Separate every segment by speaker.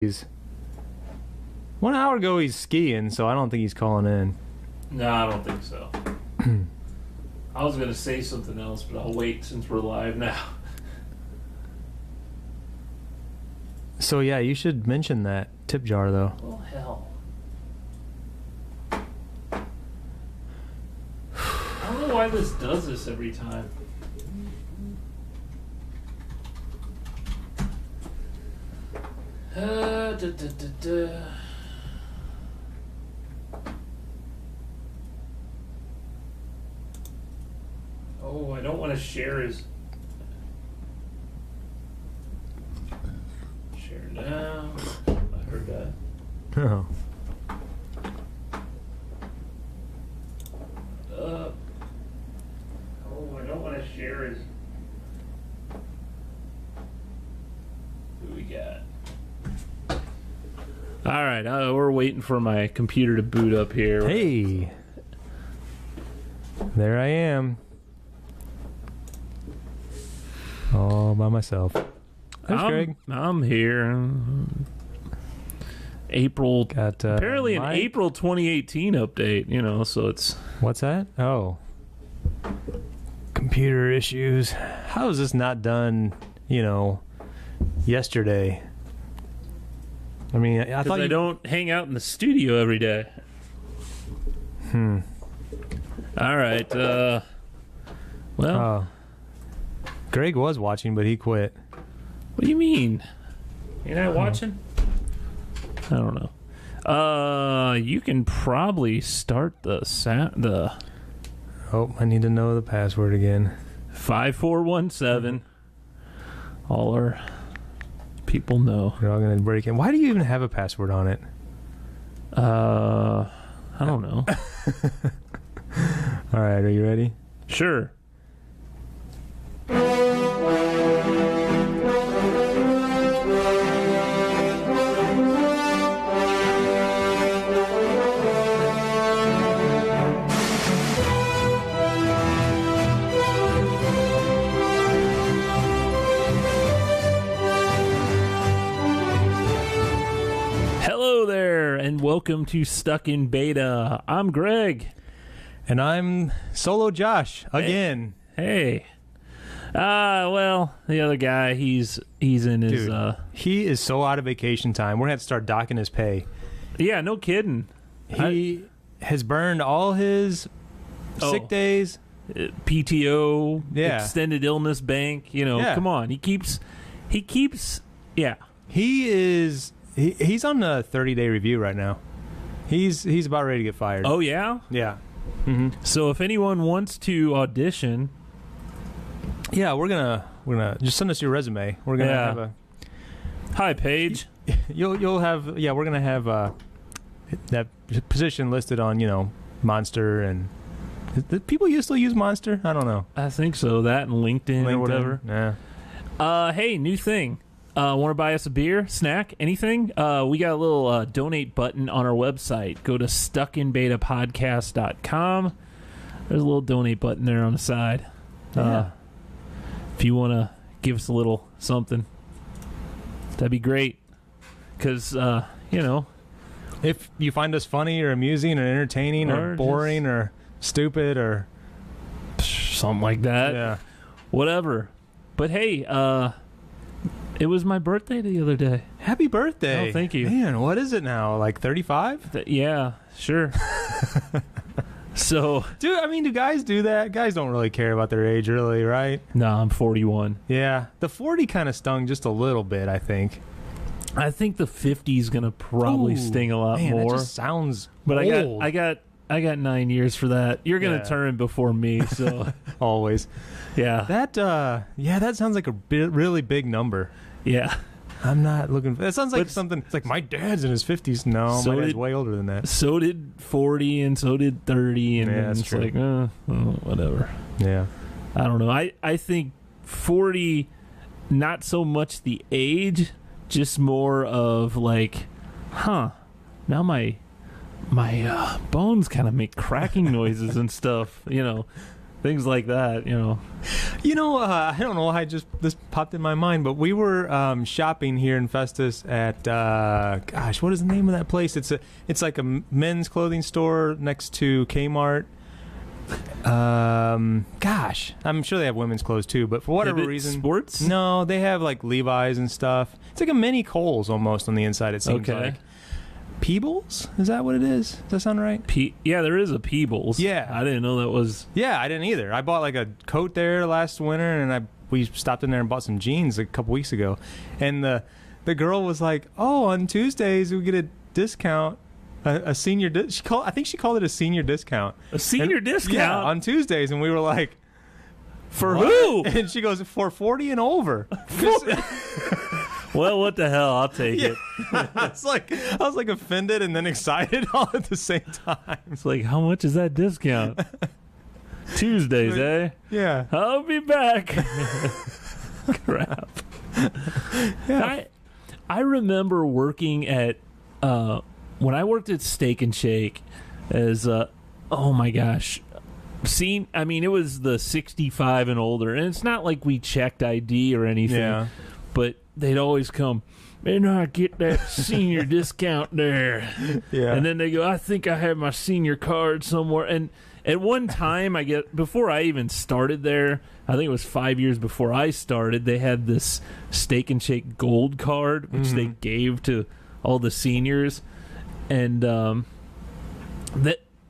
Speaker 1: He's 1 hour ago he's skiing, so I don't think he's calling in.
Speaker 2: No, I don't think so. I was going to say something else, but I'll wait since we're live now.
Speaker 1: So yeah, you should mention that tip jar though.
Speaker 2: Well, hell. I don't know why this does this every time. Oh, I don't want to share his... Share now. I heard that.
Speaker 1: Oh.
Speaker 2: Oh, I don't want to share his... Who we got? All right, we're waiting for my computer to boot up here.
Speaker 1: Hey, there I am, all by myself. There's Greg.
Speaker 2: I'm here. April.
Speaker 1: Got
Speaker 2: apparently an
Speaker 1: Mike.
Speaker 2: April 2018 update. You know, so it's
Speaker 1: What's that? Oh, computer issues. How is this not done? You know, yesterday. I mean, I thought
Speaker 2: I don't hang out in the studio every day. All right. Well,
Speaker 1: Greg was watching, but he quit.
Speaker 2: what do you mean? You're not watching? I don't know. You can probably start the
Speaker 1: Oh, I need to know the password again.
Speaker 2: 5417. All our people know.
Speaker 1: You're all gonna break in. Why do you even have a password on it?
Speaker 2: I don't know.
Speaker 1: All right, are you ready?
Speaker 2: Sure. Hello there, and welcome to Stuck in Beta. I'm Greg.
Speaker 1: And I'm Solo Josh again.
Speaker 2: Hey. Well, the other guy, he's in his...
Speaker 1: Dude, he is so out of vacation time. We're going to have to start docking his pay.
Speaker 2: Yeah, no kidding.
Speaker 1: He has burned all his sick days.
Speaker 2: PTO,
Speaker 1: Yeah.
Speaker 2: extended illness bank, you know,
Speaker 1: Yeah.
Speaker 2: come on. He keeps, yeah.
Speaker 1: He's on a 30-day review right now. He's about ready to get fired.
Speaker 2: Oh, yeah?
Speaker 1: Yeah. Mm-hmm.
Speaker 2: So if anyone wants to audition...
Speaker 1: Yeah, we're gonna just send us your resume. We're gonna
Speaker 2: Yeah.
Speaker 1: have a...
Speaker 2: Hi, Paige.
Speaker 1: You'll have... Yeah, we're gonna have that position listed on, Monster and... Do people still use Monster? I don't know.
Speaker 2: I think so. That and LinkedIn or whatever.
Speaker 1: Yeah.
Speaker 2: Hey, new thing. Want to buy us a beer, snack, anything? We got a little donate button on our website. Go to stuckinbetapodcast.com. There's a little donate button there on the side.
Speaker 1: Yeah.
Speaker 2: If you want to give us a little something, that'd be great. Because,
Speaker 1: If you find us funny or amusing or entertaining or boring or stupid or...
Speaker 2: something like that.
Speaker 1: Yeah.
Speaker 2: Whatever. But hey, it was my birthday the other day.
Speaker 1: Happy birthday.
Speaker 2: Oh, thank you.
Speaker 1: Man, what is it now? Like 35?
Speaker 2: Yeah, sure. So,
Speaker 1: Do guys do that? Guys don't really care about their age, really, right?
Speaker 2: no, I'm 41.
Speaker 1: Yeah. The 40 kind of stung just a little bit, I think.
Speaker 2: I think the 50 is gonna probably sting a lot
Speaker 1: man,
Speaker 2: more.
Speaker 1: That just sounds
Speaker 2: But
Speaker 1: old.
Speaker 2: I got 9 years for that. You're gonna
Speaker 1: Yeah.
Speaker 2: turn before me, so
Speaker 1: Always.
Speaker 2: yeah,
Speaker 1: That sounds like a really big number.
Speaker 2: yeah.
Speaker 1: I'm not looking for... That sounds like
Speaker 2: But-
Speaker 1: something... It's like, my dad's in his 50s. No,
Speaker 2: So
Speaker 1: my dad's
Speaker 2: did-
Speaker 1: way older than that.
Speaker 2: So did 40, and so did 30, and
Speaker 1: Yeah,
Speaker 2: then
Speaker 1: that's
Speaker 2: it's
Speaker 1: true.
Speaker 2: like, whatever.
Speaker 1: Yeah.
Speaker 2: I don't know. I think 40, not so much the age, just more of like, now my bones kind of make cracking noises and stuff, things like that.
Speaker 1: I don't know why this popped in my mind, but we were shopping here in Festus at what is the name of that place? It's like a men's clothing store next to Kmart. I'm sure they have women's clothes too, but for whatever reason,
Speaker 2: sports?
Speaker 1: No, they have like Levi's and stuff. It's like a mini Kohl's almost on the inside. It seems like. Peebles? Is that what it is? Does that sound right?
Speaker 2: Yeah, there is a Peebles.
Speaker 1: Yeah,
Speaker 2: I didn't know that was.
Speaker 1: Yeah, I didn't either. I bought like a coat there last winter, and we stopped in there and bought some jeans a couple weeks ago, and the girl was like, "Oh, on Tuesdays we get a discount." A senior I think she called it a senior discount.
Speaker 2: A senior discount?
Speaker 1: Yeah, on Tuesdays. And we were like,
Speaker 2: for
Speaker 1: what?
Speaker 2: Who?
Speaker 1: And she goes, for 40 and over.
Speaker 2: Well, what the hell? I'll take it.
Speaker 1: I was like offended and then excited all at the same time.
Speaker 2: It's like, how much is that discount? Tuesdays, eh?
Speaker 1: Yeah.
Speaker 2: I'll be back. Crap.
Speaker 1: Yeah.
Speaker 2: I remember working at when I worked at Steak and Shake as oh my gosh. It was the 65 and older, and it's not like we checked ID or anything, but they'd always come, man, I get that senior discount there. Yeah. And then they go, I think I have my senior card somewhere. And at one time, before I even started there, I think it was 5 years before I started, they had this Steak and Shake Gold card, which they gave to all the seniors. And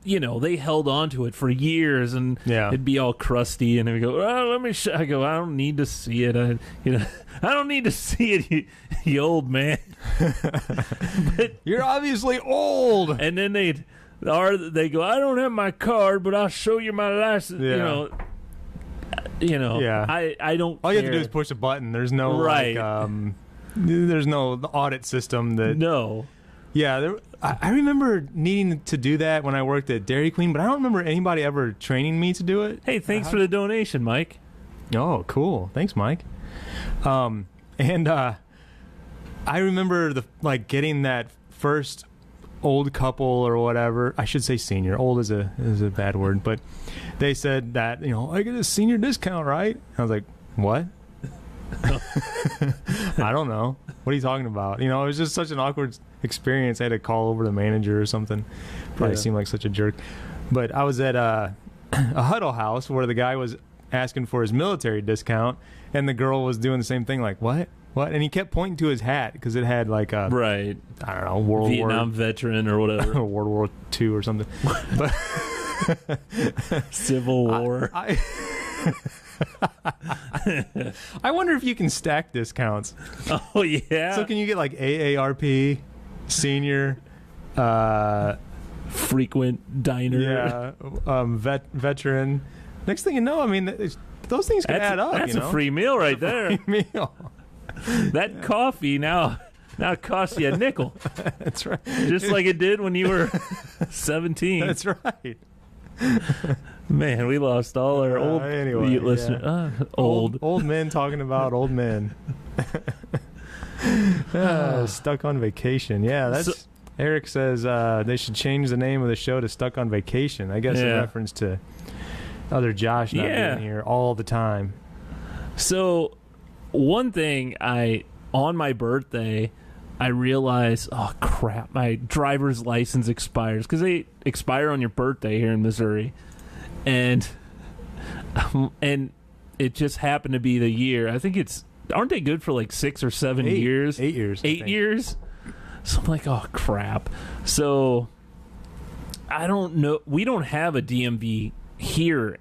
Speaker 2: they held on to it for years, and it'd be all crusty. And they'd go, "Oh, let me." I go, "I don't need to see it. I don't need to see it, you old man." But
Speaker 1: you're obviously old.
Speaker 2: And then they go, "I don't have my card, but I'll show you my license."
Speaker 1: Yeah.
Speaker 2: I don't.
Speaker 1: All you have to do is push a button. There's no there's no audit system that.
Speaker 2: No.
Speaker 1: Yeah, I remember needing to do that when I worked at Dairy Queen, but I don't remember anybody ever training me to do it.
Speaker 2: Hey, thanks for the donation, Mike.
Speaker 1: Oh, cool. Thanks, Mike. I remember getting that first old couple or whatever. I should say senior. Old is a bad word, but they said that, I get a senior discount, right? I was like, what? I don't know. What are you talking about? It was just such an awkward experience. I had to call over the manager or something. Probably seemed like such a jerk. But I was at a Huddle House where the guy was asking for his military discount, and the girl was doing the same thing, like, what? And he kept pointing to his hat because it had like a
Speaker 2: I
Speaker 1: don't know,
Speaker 2: Vietnam veteran or whatever,
Speaker 1: World War II or something. But
Speaker 2: Civil War.
Speaker 1: I wonder if you can stack discounts.
Speaker 2: Oh yeah.
Speaker 1: So can you get like AARP, senior,
Speaker 2: frequent diner,
Speaker 1: veteran. Next thing you know, those things can add up.
Speaker 2: That's a free meal right there.
Speaker 1: Free meal.
Speaker 2: That coffee now costs you a nickel.
Speaker 1: That's right.
Speaker 2: Just like it did when you were 17.
Speaker 1: That's right.
Speaker 2: Man, we lost all our old listeners.
Speaker 1: Old men talking about old men. Stuck on Vacation. Yeah, Eric says they should change the name of the show to Stuck on Vacation. I guess in reference to other Josh not being here all the time.
Speaker 2: So, one thing on my birthday, I realized, oh crap, my driver's license expires because they expire on your birthday here in Missouri. And it just happened to be the year. I think aren't they good for like 6 or 7 years?
Speaker 1: 8 years.
Speaker 2: 8 years? So I'm like, oh crap. So I don't know. We don't have a DMV here,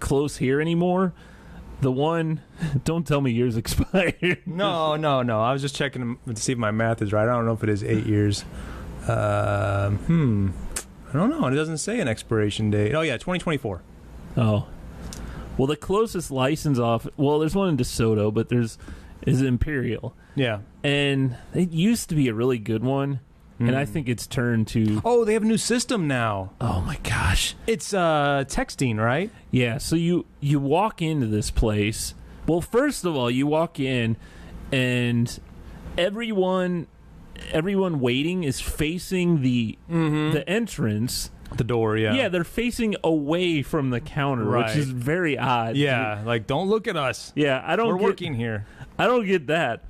Speaker 2: close here anymore. The one, don't tell me yours expired.
Speaker 1: No. I was just checking to see if my math is right. I don't know if it is 8 years. I don't know. It doesn't say an expiration date. Oh, yeah, 2024.
Speaker 2: Oh. Well, the closest license there's one in DeSoto, but is Imperial.
Speaker 1: Yeah.
Speaker 2: And it used to be a really good one, and I think it's turned to...
Speaker 1: Oh, they have a new system now.
Speaker 2: Oh, my gosh.
Speaker 1: It's texting, right?
Speaker 2: Yeah, so you walk into this place. Well, first of all, you walk in, and everyone waiting is facing the entrance,
Speaker 1: The door, yeah.
Speaker 2: Yeah, they're facing away from the counter, which is very odd.
Speaker 1: Yeah, like, don't look at us.
Speaker 2: Yeah,
Speaker 1: We're working here.
Speaker 2: I don't get that.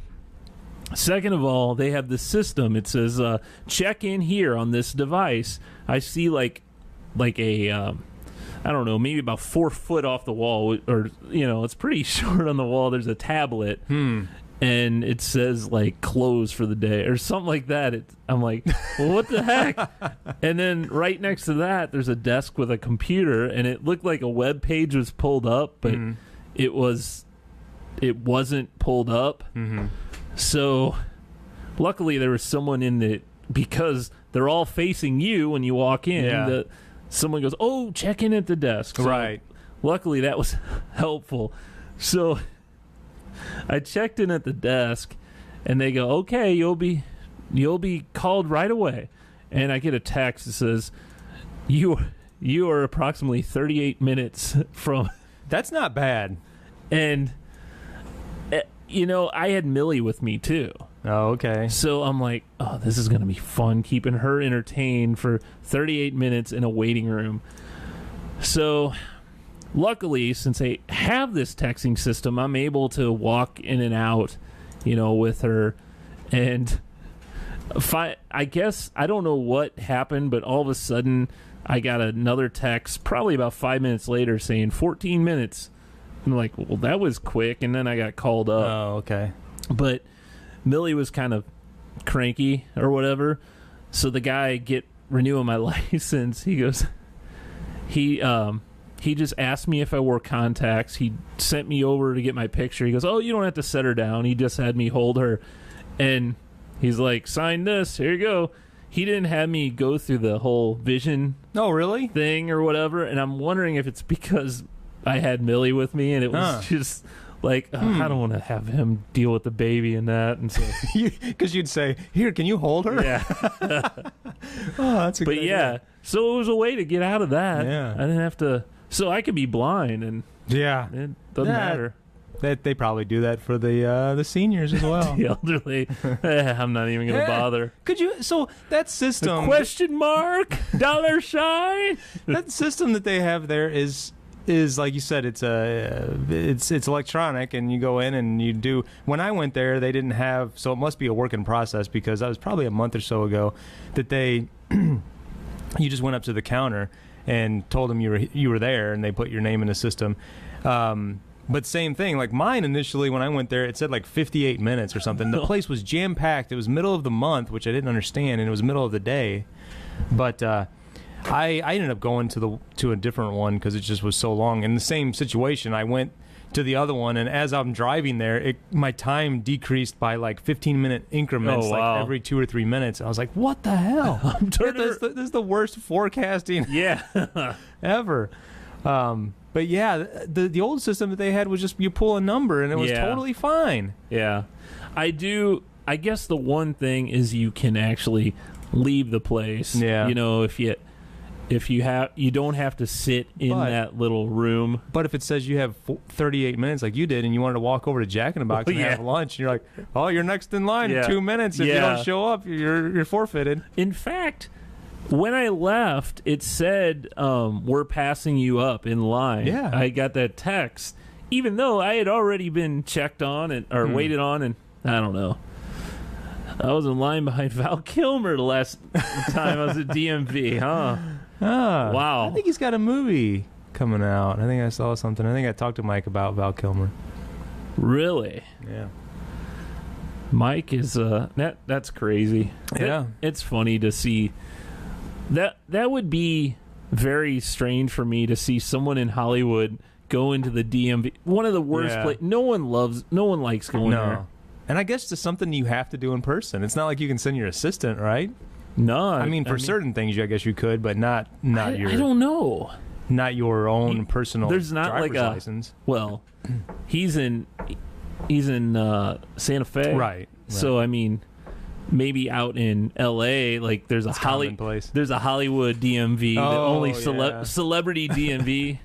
Speaker 2: Second of all, they have the system. It says, check in here on this device. I see like a, I don't know, maybe about 4 foot off the wall, or, it's pretty short on the wall. There's a tablet. And it says, like, close for the day or something like that. I'm like, well, what the heck? And then right next to that, there's a desk with a computer, and it looked like a web page was pulled up, but it wasn't pulled up. So luckily there was someone in it, because they're all facing you when you walk in. Someone goes, oh, check in at the desk. So
Speaker 1: right.
Speaker 2: Luckily that was helpful. So I checked in at the desk, and they go, okay, you'll be called right away. And I get a text that says, you are approximately 38 minutes from.
Speaker 1: That's not bad.
Speaker 2: And I had Millie with me too.
Speaker 1: Oh, okay.
Speaker 2: So I'm like, oh, this is going to be fun, keeping her entertained for 38 minutes in a waiting room. So luckily, since I have this texting system, I'm able to walk in and out, with her. And I guess, I don't know what happened, but all of a sudden I got another text probably about 5 minutes later saying 14 minutes. I'm like, well, that was quick. And then I got called up.
Speaker 1: Oh, okay.
Speaker 2: But Millie was kind of cranky or whatever. So the guy renewing my license, he goes, he just asked me if I wore contacts. He sent me over to get my picture. He goes, oh, you don't have to set her down. He just had me hold her. And he's like, sign this. Here you go. He didn't have me go through the whole vision
Speaker 1: really?
Speaker 2: thing or whatever. And I'm wondering if it's because I had Millie with me, and it was just like, I don't want to have him deal with the baby and that. And so,
Speaker 1: because you'd say, here, can you hold her?
Speaker 2: Yeah.
Speaker 1: That's a good idea.
Speaker 2: So it was a way to get out of that.
Speaker 1: Yeah.
Speaker 2: I didn't have to. So I could be blind, and it doesn't matter.
Speaker 1: They probably do that for the seniors as well.
Speaker 2: The elderly. I'm not even going to bother.
Speaker 1: Could you? So that system.
Speaker 2: The question mark? $? sign?
Speaker 1: That system that they have there is like you said, it's electronic, and you go in and you do. When I went there, they didn't have. So it must be a work in process, because that was probably a month or so ago that they. You just went up to the counter and told them you were there, and they put your name in the system. But same thing, like mine initially when I went there, it said like 58 minutes or something. The place was jam packed. It was middle of the month, which I didn't understand, and it was middle of the day. But I ended up going to a different one because it just was so long. In the same situation, I went to the other one, and as I'm driving there, my time decreased by like 15-minute increments, like every 2 or 3 minutes. I was like, "What the hell? This is the worst forecasting, ever." But yeah, the old system that they had was just you pull a number and it was totally fine.
Speaker 2: Yeah, I guess the one thing is you can actually leave the place. Yeah, if you don't have to sit in that little room.
Speaker 1: But if it says you have 38 minutes like you did, and you wanted to walk over to Jack in the Box and have lunch, and you're like, oh, you're next in line in 2 minutes. If you don't show up, you're forfeited.
Speaker 2: In fact, when I left, it said, we're passing you up in line.
Speaker 1: Yeah.
Speaker 2: I got that text, even though I had already been checked on or waited on, and I don't know. I was in line behind Val Kilmer the last time I was at DMV, huh? Wow.
Speaker 1: I think he's got a movie coming out. I think I saw something. I think I talked to Mike about Val Kilmer.
Speaker 2: Really?
Speaker 1: Yeah.
Speaker 2: Mike is that's crazy.
Speaker 1: Yeah.
Speaker 2: It's funny to see that would be very strange for me to see someone in Hollywood go into the DMV. One of the worst places. No one likes going there.
Speaker 1: And I guess it's something you have to do in person. It's not like you can send your assistant, right?
Speaker 2: No,
Speaker 1: I mean, certain things, I guess you could, but not your.
Speaker 2: I don't know.
Speaker 1: Not your own personal.
Speaker 2: There's not
Speaker 1: driver's
Speaker 2: like a
Speaker 1: license.
Speaker 2: Well, he's in Santa Fe,
Speaker 1: right?
Speaker 2: So I mean, maybe out in L.A., like there's a Hollywood DMV, only celebrity DMV.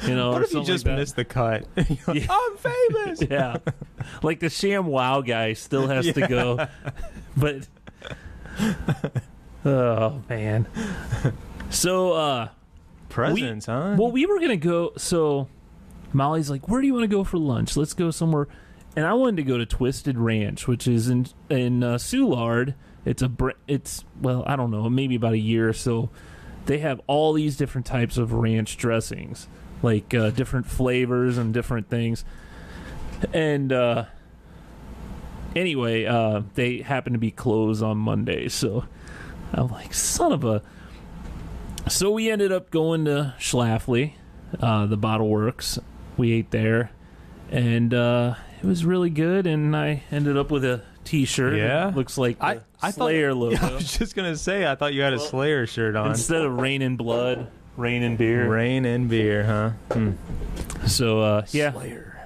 Speaker 1: What if you just missed the cut? Like, I'm famous.
Speaker 2: Yeah, like the Sham Wow guy still has to go, but. Oh man. So,
Speaker 1: presents, huh?
Speaker 2: Well, we were gonna go. So, Molly's like, "Where do you want to go for lunch? Let's go somewhere." And I wanted to go to Twisted Ranch, which is in Soulard. It's well, I don't know, maybe about a year or so. They have all these different types of ranch dressings, like different flavors and different things. And anyway, they happen to be closed on Monday, so I'm like, son of a. So we ended up going to Schlafly, the Bottle Works. We ate there, and it was really good. And I ended up with a T-shirt.
Speaker 1: Yeah,
Speaker 2: it looks like the Slayer logo.
Speaker 1: Yeah, I was just gonna say, I thought you had a Slayer shirt on
Speaker 2: instead of Rain and Blood, Rain and Beer.
Speaker 1: Rain and Beer, huh?
Speaker 2: So yeah,
Speaker 1: Slayer.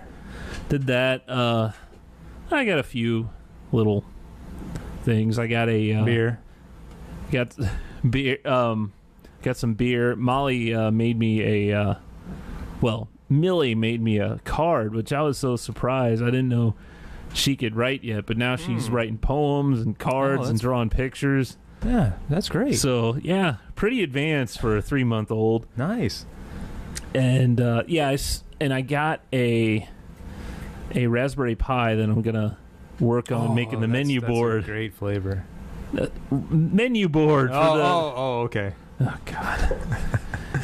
Speaker 2: Did that. I got a few little things. I got a
Speaker 1: beer.
Speaker 2: Got beer. Got some beer. Molly made me a. Millie made me a card, which I was so surprised. I didn't know she could write yet, but now she's writing poems and cards and drawing pictures.
Speaker 1: Yeah, that's great.
Speaker 2: So, yeah, pretty advanced for a 3-month-old.
Speaker 1: Nice.
Speaker 2: And, I got a raspberry pie that I'm going to work on making the menu board.
Speaker 1: That's a great flavor.
Speaker 2: Menu board.
Speaker 1: Okay.
Speaker 2: Oh, God.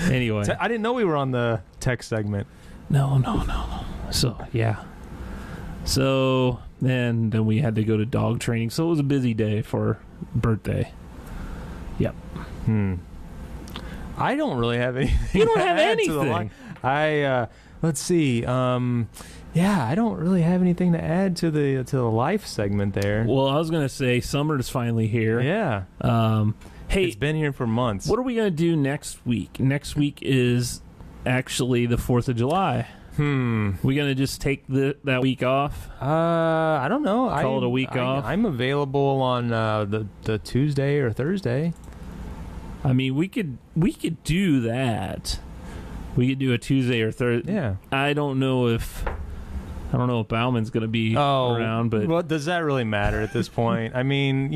Speaker 2: Anyway.
Speaker 1: I didn't know we were on the tech segment.
Speaker 2: No. So, yeah. So, then we had to go to dog training. So, it was a busy day for birthday. Yep.
Speaker 1: I don't really have anything.
Speaker 2: You don't have anything.
Speaker 1: Let's see. I don't really have anything to add to the life segment there.
Speaker 2: Well, I was going to say summer's finally here.
Speaker 1: Yeah.
Speaker 2: Hey,
Speaker 1: it's been here for months.
Speaker 2: What are we going to do next week? Next week is actually the 4th of July. We going to just take that week off?
Speaker 1: I don't know.
Speaker 2: Call it a week off?
Speaker 1: I'm available on the Tuesday or Thursday.
Speaker 2: I mean, we could do that. We could do a Tuesday or Thursday.
Speaker 1: Yeah.
Speaker 2: I don't know if Bauman's going to be around, but
Speaker 1: well, does that really matter at this point? I mean,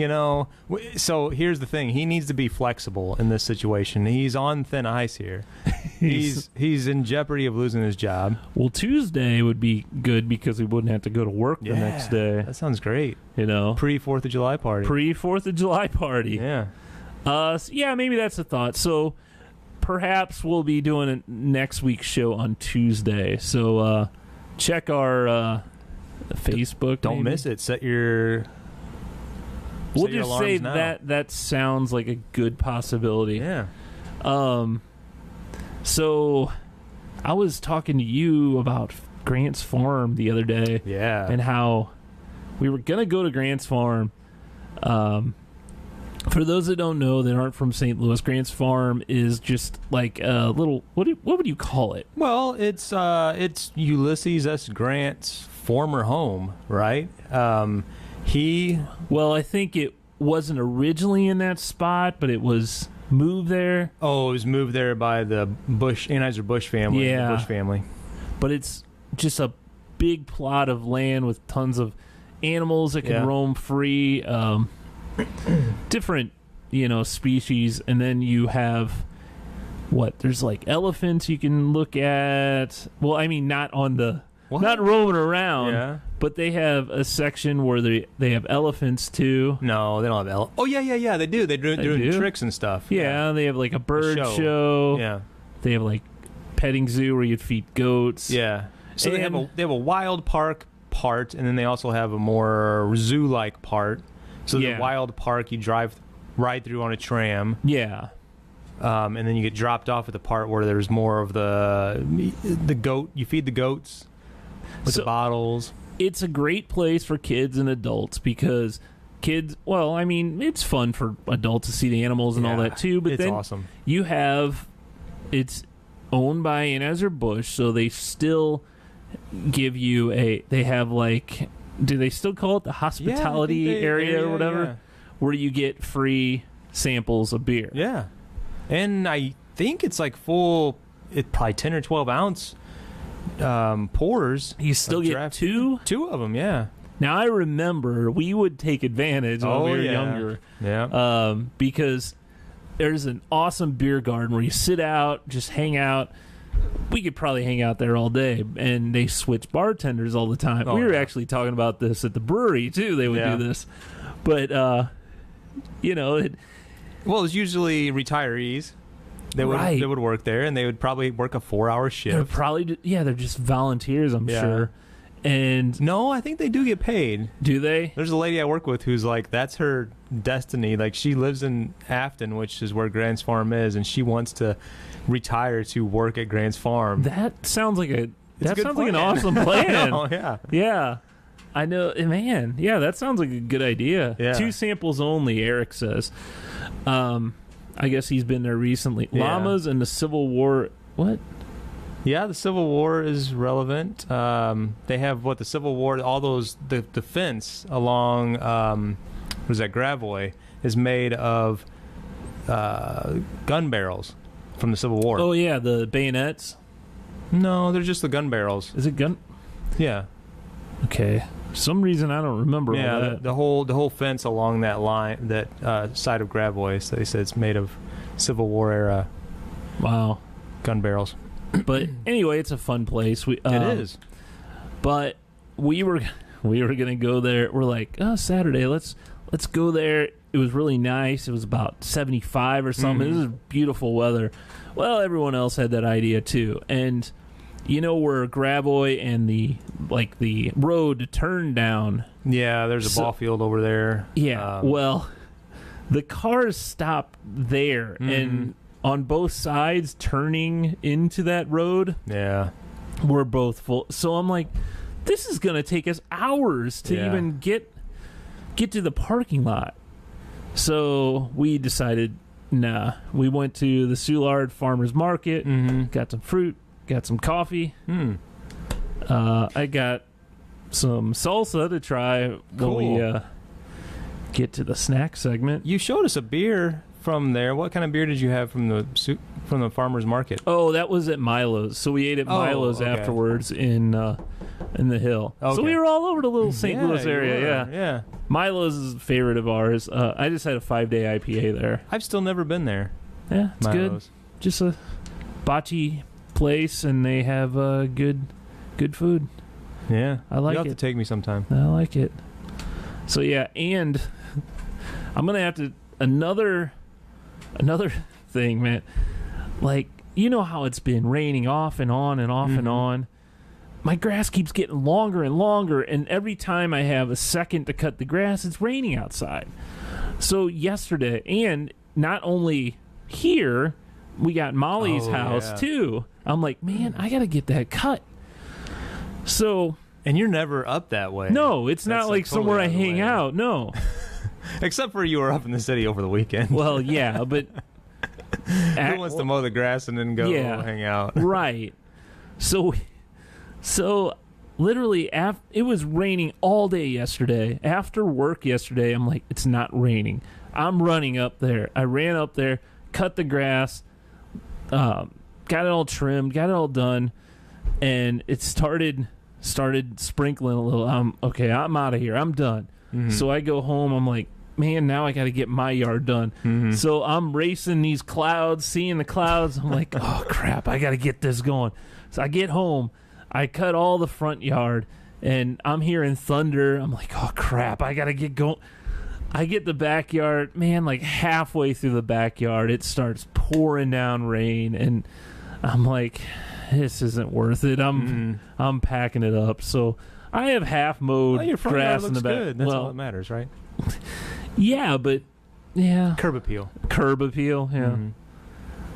Speaker 1: so here's the thing: he needs to be flexible in this situation. He's on thin ice here. He's in jeopardy of losing his job.
Speaker 2: Well, Tuesday would be good because we wouldn't have to go to work the next day.
Speaker 1: That sounds great.
Speaker 2: Pre-4th
Speaker 1: of July party.
Speaker 2: Pre-4th of July party.
Speaker 1: Yeah.
Speaker 2: Maybe that's a thought. So perhaps we'll be doing a next week's show on Tuesday. So check our Facebook.
Speaker 1: Don't miss it.
Speaker 2: We'll just say that sounds like a good possibility.
Speaker 1: Yeah.
Speaker 2: So I was talking to you about Grant's Farm the other day.
Speaker 1: Yeah.
Speaker 2: And how we were going to go to Grant's Farm. For those that don't know, that aren't from St. Louis, Grant's Farm is just like a little. What would you call it?
Speaker 1: Well, it's Ulysses S. Grant's former home, right?
Speaker 2: I think it wasn't originally in that spot, but it was moved there.
Speaker 1: Oh, it was moved there by the Anheuser-Busch family.
Speaker 2: Yeah,
Speaker 1: the Busch family.
Speaker 2: But it's just a big plot of land with tons of animals that can roam free. Different, species, and then you have there's like elephants you can look at. Well, I mean, not roaming around, but they have a section where they have elephants too.
Speaker 1: No, they don't have elephants. Oh yeah, they do. They're doing tricks and stuff.
Speaker 2: Yeah, they have like a bird show.
Speaker 1: Yeah,
Speaker 2: they have like petting zoo where you feed goats.
Speaker 1: Yeah, so they have a wild park part, and then they also have a more zoo-like part. So the wild park, you drive right through on a tram.
Speaker 2: Yeah.
Speaker 1: And then you get dropped off at the part where there's more of the goat. You feed the goats with the bottles. It's
Speaker 2: a great place for kids and adults because kids, it's fun for adults to see the animals and all that too. But
Speaker 1: it's
Speaker 2: then
Speaker 1: awesome.
Speaker 2: It's owned by Anheuser-Busch, so they still give you they have like... Do they still call it the hospitality area or whatever? Yeah. Where you get free samples of beer.
Speaker 1: Yeah. And I think it's like probably 10 or 12 ounce pours.
Speaker 2: You still get two
Speaker 1: of them, yeah.
Speaker 2: Now, I remember we would take advantage when we were younger.
Speaker 1: Yeah.
Speaker 2: Because there's an awesome beer garden where you sit out, just hang out. We could probably hang out there all day, and they switch bartenders all the time. We were actually talking about this at the brewery, too. They would do this. But, you know...
Speaker 1: Well, it's usually retirees. They would work there, and they would probably work a 4-hour shift.
Speaker 2: They're probably... Yeah, they're just volunteers, I'm sure. And...
Speaker 1: No, I think they do get paid.
Speaker 2: Do they?
Speaker 1: There's a lady I work with who's like, that's her destiny. Like, she lives in Afton, which is where Grant's Farm is, and she wants to retire to work at Grant's Farm.
Speaker 2: That sounds like an awesome
Speaker 1: I
Speaker 2: plan.
Speaker 1: know, yeah.
Speaker 2: Yeah. I know, man. Yeah, that sounds like a good idea.
Speaker 1: Yeah.
Speaker 2: 2 samples only, Eric says. I guess he's been there recently.
Speaker 1: Yeah.
Speaker 2: Llamas and the Civil War. What?
Speaker 1: Yeah, the Civil War is relevant. They have the Civil War, all those, the fence along, what is that, Gravois, is made of gun barrels from the Civil War.
Speaker 2: Oh, yeah, the bayonets?
Speaker 1: No, they're just the gun barrels.
Speaker 2: Is it gun?
Speaker 1: Yeah.
Speaker 2: Okay. For some reason, I don't remember all that.
Speaker 1: the whole fence along that line, that side of Gravois, so they said it's made of Civil War era gun barrels.
Speaker 2: But anyway, it's a fun place.
Speaker 1: It is.
Speaker 2: But we were gonna go there. We're like, Saturday, let's go there. It was really nice. It was about 75 or something.
Speaker 1: Mm-hmm.
Speaker 2: This is beautiful weather. Well, everyone else had that idea too. And you know where Gravois and the road to turn down.
Speaker 1: Yeah, there's a ball field over there.
Speaker 2: Yeah. Well, the cars stopped there, and on both sides turning into that road, we're both full. So I'm like, this is going to take us hours to even get to the parking lot. So we decided, nah. We went to the Soulard Farmers Market, got some fruit, got some coffee. I got some salsa to try when we get to the snack segment.
Speaker 1: You showed us a beer from there. What kind of beer did you have from the farmer's market?
Speaker 2: Oh, that was at Milo's. So we ate at Milo's afterwards in the Hill.
Speaker 1: Okay.
Speaker 2: So we were all over the little St. Louis area.
Speaker 1: Yeah.
Speaker 2: Milo's is a favorite of ours. I just had a 5-day IPA there.
Speaker 1: I've still never been there.
Speaker 2: Yeah, it's
Speaker 1: Milo's.
Speaker 2: good. Just a bocce place, and they have good food.
Speaker 1: Yeah,
Speaker 2: I like it.
Speaker 1: You'll have to take me sometime.
Speaker 2: I like it. So yeah, and I'm gonna have to another thing, man. Like, you know how it's been raining off and on and off and on. My grass keeps getting longer and longer, and every time I have a second to cut the grass, it's raining outside. So yesterday, and not only here, we got Molly's house too. I'm like, man, I gotta get that cut. So,
Speaker 1: and you're never up that way.
Speaker 2: No, it's not like
Speaker 1: totally
Speaker 2: somewhere I hang out. No,
Speaker 1: except for you were up in the city over the weekend.
Speaker 2: Well, yeah, but
Speaker 1: who wants to mow the grass and then go hang out?
Speaker 2: Right. So literally, it was raining all day yesterday. After work yesterday, I'm like, it's not raining. I'm running up there. I ran up there, cut the grass, got it all trimmed, got it all done, and it started sprinkling a little. I'm out of here. I'm done. So I go home. I'm like, man, now I got to get my yard done. So I'm racing these clouds, seeing the clouds. I'm like, oh, crap, I got to get this going. So I get home. I cut all the front yard, and I'm hearing thunder. I'm like, oh, crap, I got to get going. I get the backyard. Man, like halfway through the backyard, it starts pouring down rain, and I'm like, this isn't worth it. I'm packing it up. So I have half mowed
Speaker 1: your front
Speaker 2: grass
Speaker 1: yard
Speaker 2: in the back.
Speaker 1: Good. That's all that matters, right?
Speaker 2: Yeah, but
Speaker 1: curb appeal.
Speaker 2: Yeah.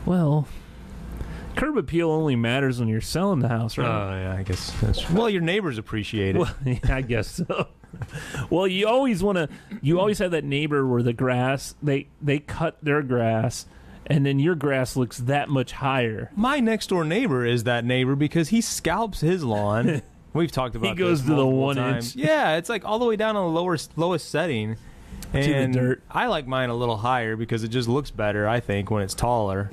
Speaker 2: Well, curb appeal only matters when you're selling the house, right?
Speaker 1: Oh yeah, I guess that's. Well, your neighbors appreciate it.
Speaker 2: Well, yeah, I guess so. Well, you always have that neighbor where the grass they cut their grass, and then your grass looks that much higher.
Speaker 1: My next door neighbor is that neighbor because he scalps his lawn. We've talked about.
Speaker 2: He goes
Speaker 1: this
Speaker 2: to the 1
Speaker 1: times.
Speaker 2: inch.
Speaker 1: Yeah, it's like all the way down on the lowest setting. And
Speaker 2: to the dirt.
Speaker 1: I like mine a little higher because it just looks better, I think, when it's taller.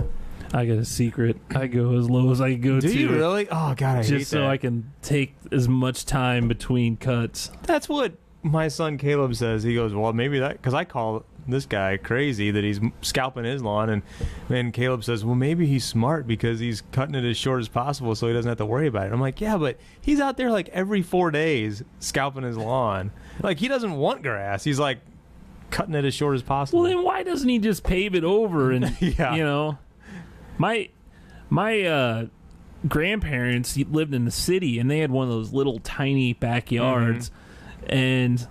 Speaker 2: I got a secret. I go as low as I can go to.
Speaker 1: Do you really? Oh, God, I hate that.
Speaker 2: Just so I can take as much time between cuts.
Speaker 1: That's what my son Caleb says. He goes, well, maybe that, because I call this guy crazy that he's scalping his lawn. And then Caleb says, well, maybe he's smart because he's cutting it as short as possible so he doesn't have to worry about it. I'm like, yeah, but he's out there like every 4 days scalping his lawn. Like, he doesn't want grass. He's like cutting it as short as possible.
Speaker 2: Well, then why doesn't he just pave it over? And
Speaker 1: yeah.
Speaker 2: You know, my grandparents lived in the city, and they had one of those little tiny backyards, and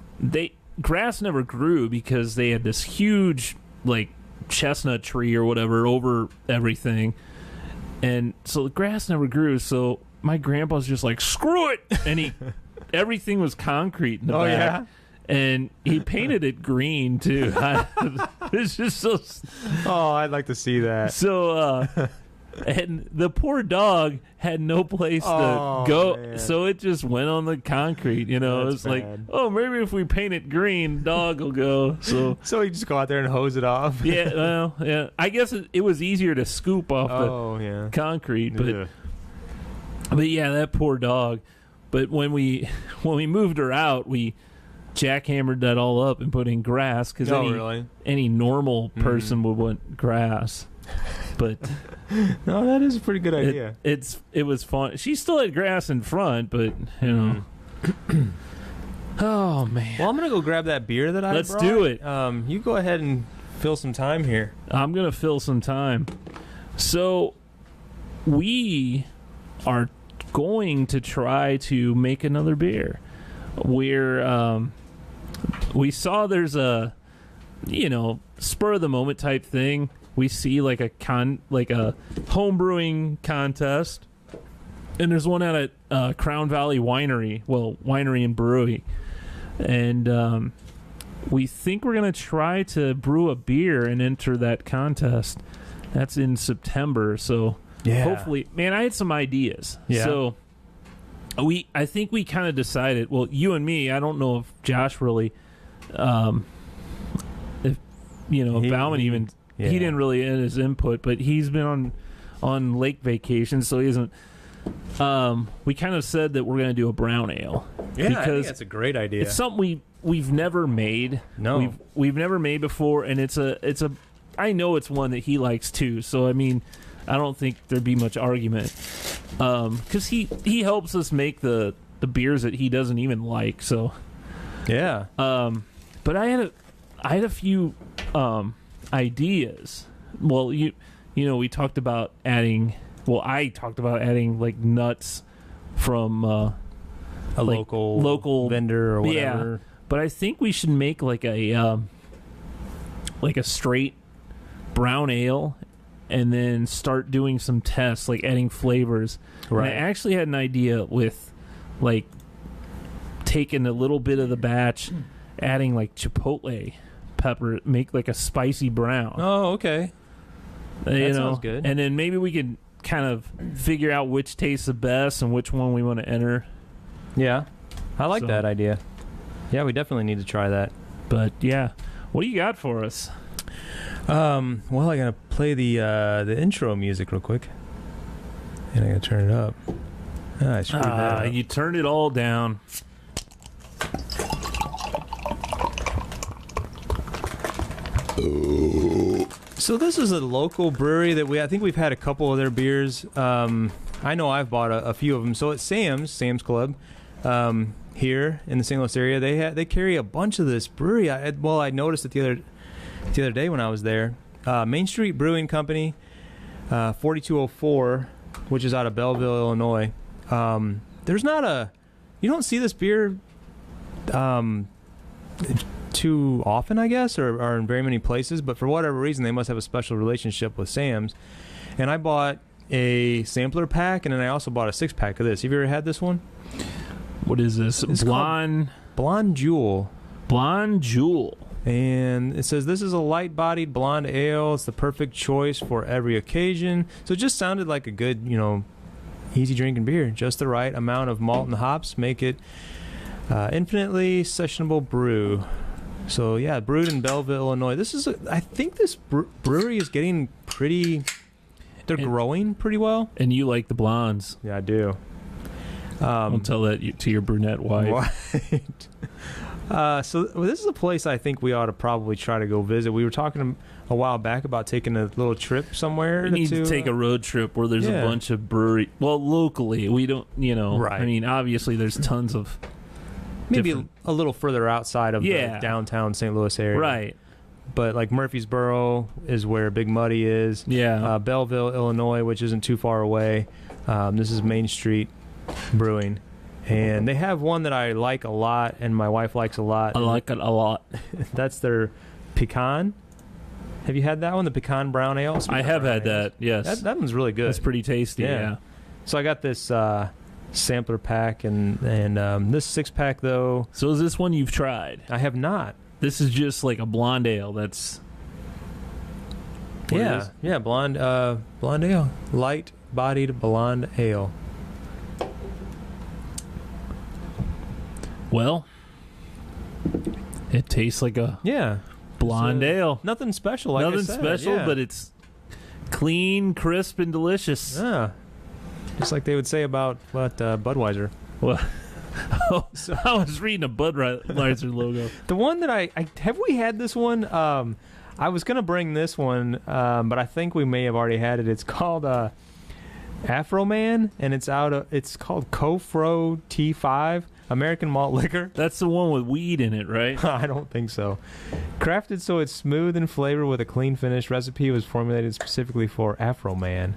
Speaker 2: grass never grew because they had this huge like chestnut tree or whatever over everything, and so the grass never grew. So my grandpa's just like, screw it, and everything was concrete in the back.
Speaker 1: Yeah?
Speaker 2: And he painted it green too. It's just so.
Speaker 1: Oh, I'd like to see that.
Speaker 2: So, and the poor dog had no place to go,
Speaker 1: man.
Speaker 2: so it just went on the concrete. You know,
Speaker 1: That's
Speaker 2: it's like,
Speaker 1: bad.
Speaker 2: oh, maybe if we paint it green, dog will go. So
Speaker 1: you just go out there and hose it off.
Speaker 2: yeah, well, yeah. I guess it was easier to scoop off
Speaker 1: yeah.
Speaker 2: the concrete, but
Speaker 1: Ugh.
Speaker 2: but yeah, that poor dog. But when we moved her out, we jackhammered that all up and put in grass because any normal person would want grass. But
Speaker 1: no, that is a pretty good idea.
Speaker 2: It was fun. She still had grass in front, but you know. Oh man.
Speaker 1: Well, I'm gonna go grab that beer that I
Speaker 2: Let's
Speaker 1: brought.
Speaker 2: do it.
Speaker 1: You go ahead and fill some time here.
Speaker 2: I'm gonna fill some time. So we are going to try to make another beer. We saw there's a spur of the moment type thing. We see like a home brewing contest, and there's one out at Crown Valley Winery and Brewing, and we think we're gonna try to brew a beer and enter that contest. That's in September, so hopefully, man, I had some ideas.
Speaker 1: Yeah.
Speaker 2: So I think we kind of decided. Well, you and me. I don't know if Josh really, if Bauman even.
Speaker 1: Yeah.
Speaker 2: He didn't really add his input, but he's been on lake vacation, so he isn't. We kind of said that we're going to do a brown ale.
Speaker 1: Yeah,
Speaker 2: because
Speaker 1: I think that's a great idea.
Speaker 2: it's something we've never made.
Speaker 1: No,
Speaker 2: we've never made before, and it's a. I know it's one that he likes too. So I mean, I don't think there'd be much argument, because he helps us make the beers that he doesn't even like. So
Speaker 1: yeah.
Speaker 2: But I had a few ideas. Well, we talked about adding. Well, I talked about adding like nuts from
Speaker 1: a local vendor or whatever.
Speaker 2: Yeah, but I think we should make like a straight brown ale, and then start doing some tests, like adding flavors.
Speaker 1: Right.
Speaker 2: And I actually had an idea with like taking a little bit of the batch, adding like chipotle pepper, make like a spicy brown.
Speaker 1: Oh, okay. That sounds good.
Speaker 2: And then maybe we could kind of figure out which tastes the best and which one we want to enter.
Speaker 1: Yeah, I like that idea. Yeah, we definitely need to try that.
Speaker 2: But yeah, what do you got for us?
Speaker 1: Well, I gotta play the intro music real quick, and I gotta turn it up. I screwed that up.
Speaker 2: You turned it all down.
Speaker 1: So this is a local brewery that I think we've had a couple of their beers. I know I've bought a few of them. So it's Sam's Club, here in the St. Louis area. They carry a bunch of this brewery. I noticed it the other day when I was there. Main Street Brewing Company, 4204, which is out of Belleville, Illinois. You don't see this beer too often, I guess, or in very many places, but for whatever reason, they must have a special relationship with Sam's. And I bought a sampler pack, and then I also bought a 6-pack of this. Have you ever had this one?
Speaker 2: What is this?
Speaker 1: It's
Speaker 2: Blonde
Speaker 1: Juele.
Speaker 2: Blonde Juele.
Speaker 1: And it says, this is a light-bodied blonde ale. It's the perfect choice for every occasion. So it just sounded like a good, easy drinking beer. Just the right amount of malt and hops make it infinitely sessionable brew. So yeah, brewed in Belleville, Illinois. I think this brewery is getting pretty. They're growing pretty well.
Speaker 2: And you like the blondes?
Speaker 1: Yeah, I do.
Speaker 2: Don't tell that to your brunette wife.
Speaker 1: Right. So this is a place I think we ought to probably try to go visit. We were talking a while back about taking a little trip somewhere.
Speaker 2: We need to take a road trip where there's a bunch of brewery. Well, locally, we don't,
Speaker 1: Right.
Speaker 2: I mean, obviously there's tons of
Speaker 1: maybe a little further outside of the downtown St. Louis area.
Speaker 2: Right.
Speaker 1: But like Murfreesboro is where Big Muddy is.
Speaker 2: Yeah.
Speaker 1: Belleville, Illinois, which isn't too far away. This is Main Street Brewing. And they have one that I like a lot and my wife likes a lot.
Speaker 2: I like it a lot.
Speaker 1: That's their pecan. Have you had that one? The pecan brown ale?
Speaker 2: I have had that, yes.
Speaker 1: That one's really good.
Speaker 2: It's pretty tasty, yeah.
Speaker 1: So I got this sampler pack and this 6-pack, though.
Speaker 2: So is this one you've tried?
Speaker 1: I have not.
Speaker 2: This is just like a blonde ale. That's
Speaker 1: yeah, blonde ale, light-bodied blonde ale.
Speaker 2: Well, it tastes like a blonde ale.
Speaker 1: Nothing special. Like
Speaker 2: Nothing
Speaker 1: I said.
Speaker 2: special,
Speaker 1: yeah.
Speaker 2: but it's clean, crisp, and delicious.
Speaker 1: Yeah, just like they would say about Budweiser.
Speaker 2: Well, I was reading a Budweiser logo.
Speaker 1: The one that I have we had this one. I was gonna bring this one, but I think we may have already had it. It's called Afro Man, and it's called Cofro T5 American Malt Liquor.
Speaker 2: That's the one with weed in it, right?
Speaker 1: I don't think so. Crafted so it's smooth in flavor with a clean finish. Recipe was formulated specifically for Afro Man.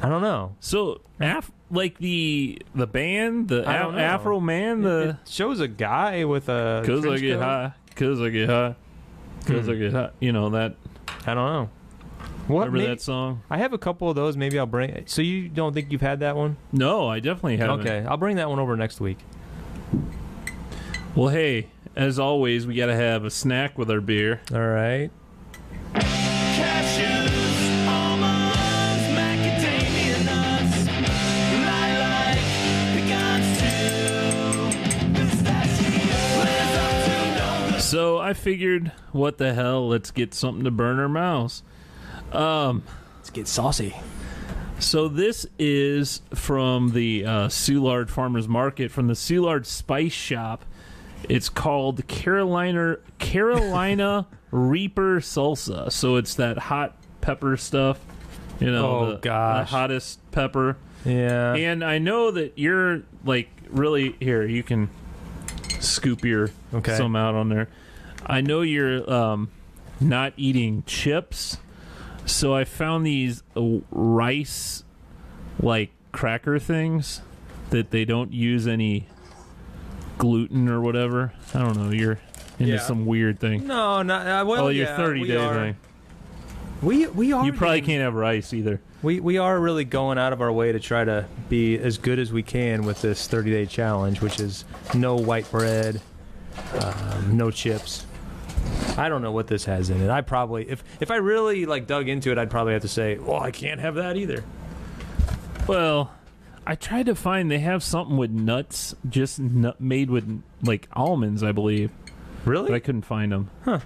Speaker 1: I don't know.
Speaker 2: So, like the band, the Afro Man,
Speaker 1: it shows a guy with a.
Speaker 2: Cause I get high. Cause I get high. Cause I get high. You know that.
Speaker 1: I don't know. What,
Speaker 2: remember that song?
Speaker 1: I have a couple of those. Maybe I'll bring it. So you don't think you've had that one?
Speaker 2: No, I definitely haven't.
Speaker 1: Okay, I'll bring that one over next week.
Speaker 2: Well, hey, as always, we got to have a snack with our beer.
Speaker 1: All right.
Speaker 3: Captions, almonds, macadamia nuts, lilac, pecans too, pistachio.
Speaker 2: So I figured, what the hell? Let's get something to burn our mouths.
Speaker 1: Let's get saucy.
Speaker 2: So this is from the Soulard Farmers Market, from the Soulard Spice Shop. It's called Carolina Reaper Salsa. So it's that hot pepper stuff, the hottest pepper.
Speaker 1: Yeah.
Speaker 2: And I know that you're like really here. You can scoop some out on there. I know you're not eating chips. So I found these rice, like, cracker things that they don't use any gluten or whatever. I don't know. You're into some weird thing.
Speaker 1: No, not well.
Speaker 2: Your 30-day thing.
Speaker 1: We are.
Speaker 2: You probably can't have rice either.
Speaker 1: We are really going out of our way to try to be as good as we can with this 30-day challenge, which is no white bread, no chips. I don't know what this has in it. I probably, if I really dug into it, I'd probably have to say, well, I can't have that either.
Speaker 2: Well, I tried to find, they have something with nuts, just made with almonds, I believe.
Speaker 1: Really?
Speaker 2: But I couldn't find them.
Speaker 1: Huh.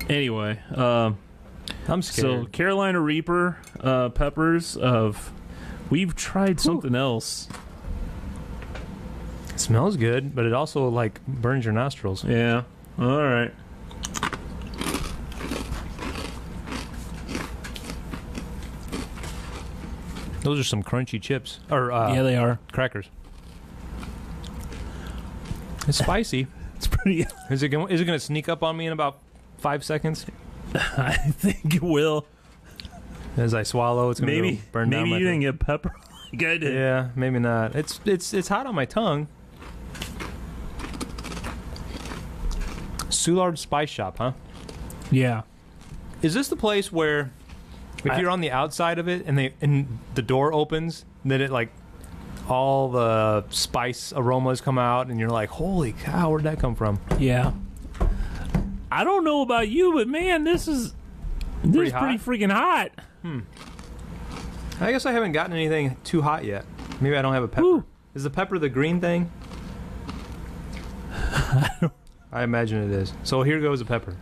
Speaker 2: Anyway,
Speaker 1: I'm scared.
Speaker 2: So Carolina Reaper peppers we've tried something else.
Speaker 1: It smells good, but it also burns your nostrils.
Speaker 2: Yeah. All right.
Speaker 1: Those are some crunchy chips. Or
Speaker 2: yeah, they are.
Speaker 1: Crackers. It's spicy.
Speaker 2: It's pretty.
Speaker 1: Is it going to sneak up on me in about 5 seconds?
Speaker 2: I think it will.
Speaker 1: As I swallow, it's going to burn down my
Speaker 2: Maybe you
Speaker 1: throat.
Speaker 2: didn't get pepper like I did.
Speaker 1: Yeah, maybe not. It's hot on my tongue. Soulard Spice Shop, huh?
Speaker 2: Yeah.
Speaker 1: Is this the place where if you're on the outside of it and the door opens, then it all the spice aromas come out and you're like, holy cow, where'd that come from?
Speaker 2: Yeah. I don't know about you, but man, this is pretty freaking hot.
Speaker 1: I guess I haven't gotten anything too hot yet. Maybe I don't have a pepper.
Speaker 2: Ooh.
Speaker 1: Is the pepper the green thing? I imagine it is. So here goes a pepper.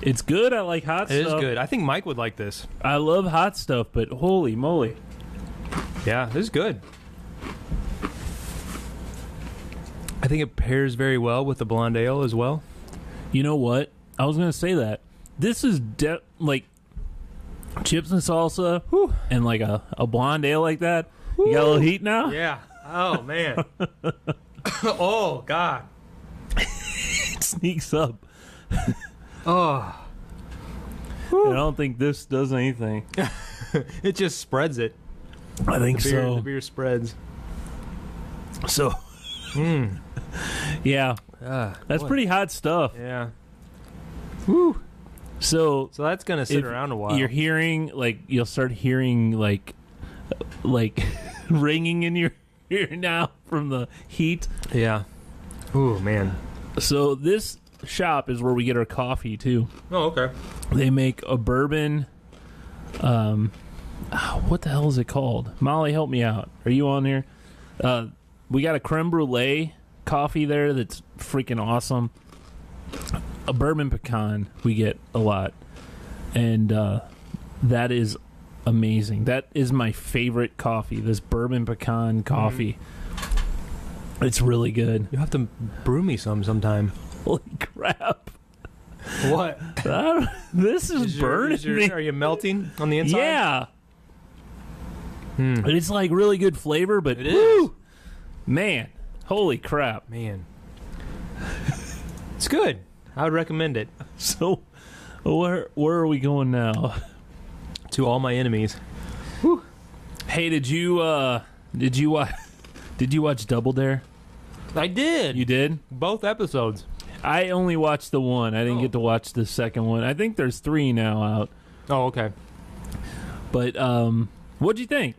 Speaker 2: It's good. I like hot
Speaker 1: It
Speaker 2: stuff.
Speaker 1: is good. I think Mike would like this.
Speaker 2: I love hot stuff, but holy moly.
Speaker 1: Yeah, this is good. I think it pairs very well with the blonde ale as well.
Speaker 2: You know what? I was going to say that. This is like chips and salsa and like a blonde ale like that. You got a little heat now?
Speaker 1: Yeah. Oh, man. Oh, God.
Speaker 2: It sneaks up.
Speaker 1: Oh.
Speaker 2: I don't think this does anything.
Speaker 1: It just spreads it.
Speaker 2: I think
Speaker 1: The
Speaker 2: so.
Speaker 1: beer spreads.
Speaker 2: So, yeah, that's
Speaker 1: boy.
Speaker 2: pretty hot stuff.
Speaker 1: Yeah. Woo.
Speaker 2: So
Speaker 1: So that's going to sit
Speaker 2: if
Speaker 1: around a while.
Speaker 2: you're hearing, like, you'll start hearing, like ringing in your ear now from the heat.
Speaker 1: Yeah. Ooh, man.
Speaker 2: So this shop is where we get our coffee, too.
Speaker 1: Oh, okay.
Speaker 2: They make a bourbon. What the hell is it called? Molly, help me out. Are you on here? We got a creme brulee coffee there that's freaking awesome. A bourbon pecan we get a lot, and that is amazing. That is my favorite coffee. This bourbon pecan coffee. It's really good.
Speaker 1: You have to brew me sometime.
Speaker 2: Holy crap!
Speaker 1: What?
Speaker 2: This is burning me.
Speaker 1: Are you melting on the inside?
Speaker 2: Yeah. It's like really good flavor, but
Speaker 1: It is.
Speaker 2: Man, holy crap.
Speaker 1: Man. It's good. I would recommend it
Speaker 2: So where are we going now?
Speaker 1: to all my enemies.
Speaker 2: Hey, did you watch Double Dare?
Speaker 1: I did.
Speaker 2: You did?
Speaker 1: Both episodes.
Speaker 2: I only watched the one. I didn't get to watch the second one. I think there's 3 now out.
Speaker 1: Oh, okay.
Speaker 2: But what'd you think?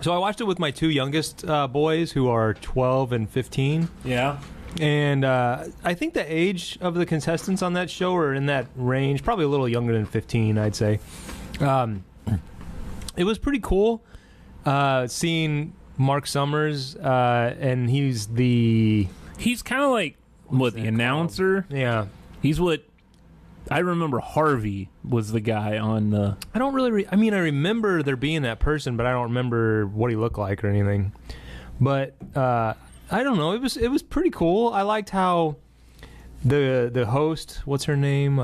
Speaker 1: So I watched it with my 2 youngest boys who are 12 and 15.
Speaker 2: Yeah.
Speaker 1: And I think the age of the contestants on that show are in that range, probably a little younger than 15, I'd say. It was pretty cool seeing Mark Summers, and he's
Speaker 2: kind of like the announcer.
Speaker 1: Yeah.
Speaker 2: He's what I remember. Harvey was the guy on the.
Speaker 1: I don't really. I mean, I remember there being that person, but I don't remember what he looked like or anything. But I don't know. It was pretty cool. I liked how the host. What's her name?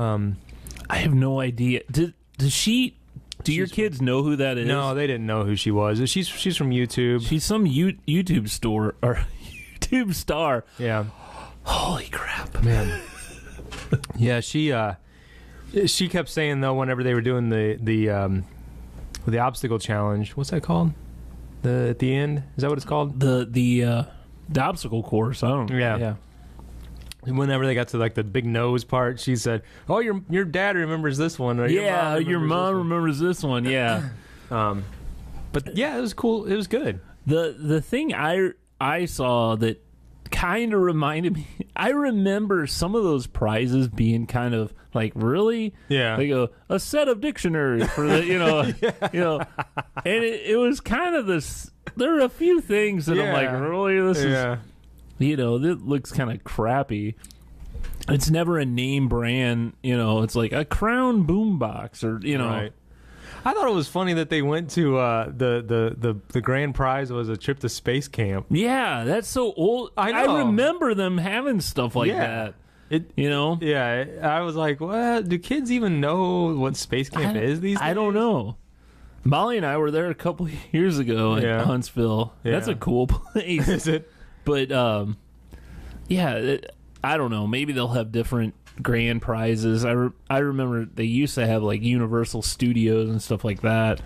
Speaker 2: I have no idea. Does she? Do your kids know who that is?
Speaker 1: No, they didn't know who she was. She's from YouTube.
Speaker 2: She's some YouTube store or YouTube star.
Speaker 1: Yeah.
Speaker 2: Holy crap,
Speaker 1: Man. Yeah, she kept saying though whenever they were doing the obstacle challenge, what's that called? At the end, is that what it's called?
Speaker 2: The obstacle course. I don't know.
Speaker 1: Yeah. Whenever they got to like the big nose part, she said, "Oh, your dad remembers this one." Or
Speaker 2: Your mom remembers this one. Yeah.
Speaker 1: But yeah, it was cool. It was good.
Speaker 2: The thing I saw that kind of reminded me. I remember some of those prizes being kind of like really.
Speaker 1: Yeah.
Speaker 2: Like a set of dictionaries for the and it was kind of this. There are a few things that I'm like, really, this is. That looks kind of crappy. It's never a name brand, it's like a Crown boombox or,
Speaker 1: Right. I thought it was funny that they went to the grand prize was a trip to space camp.
Speaker 2: Yeah, that's so old.
Speaker 1: I know.
Speaker 2: I remember them having stuff like that.
Speaker 1: Yeah, I was like, what? Do kids even know what space camp is these days?
Speaker 2: I don't know. Molly and I were there a couple of years ago at Huntsville.
Speaker 1: Yeah.
Speaker 2: That's a cool place.
Speaker 1: Is it?
Speaker 2: But, I don't know. Maybe they'll have different grand prizes. I remember they used to have, like, Universal Studios and stuff like that.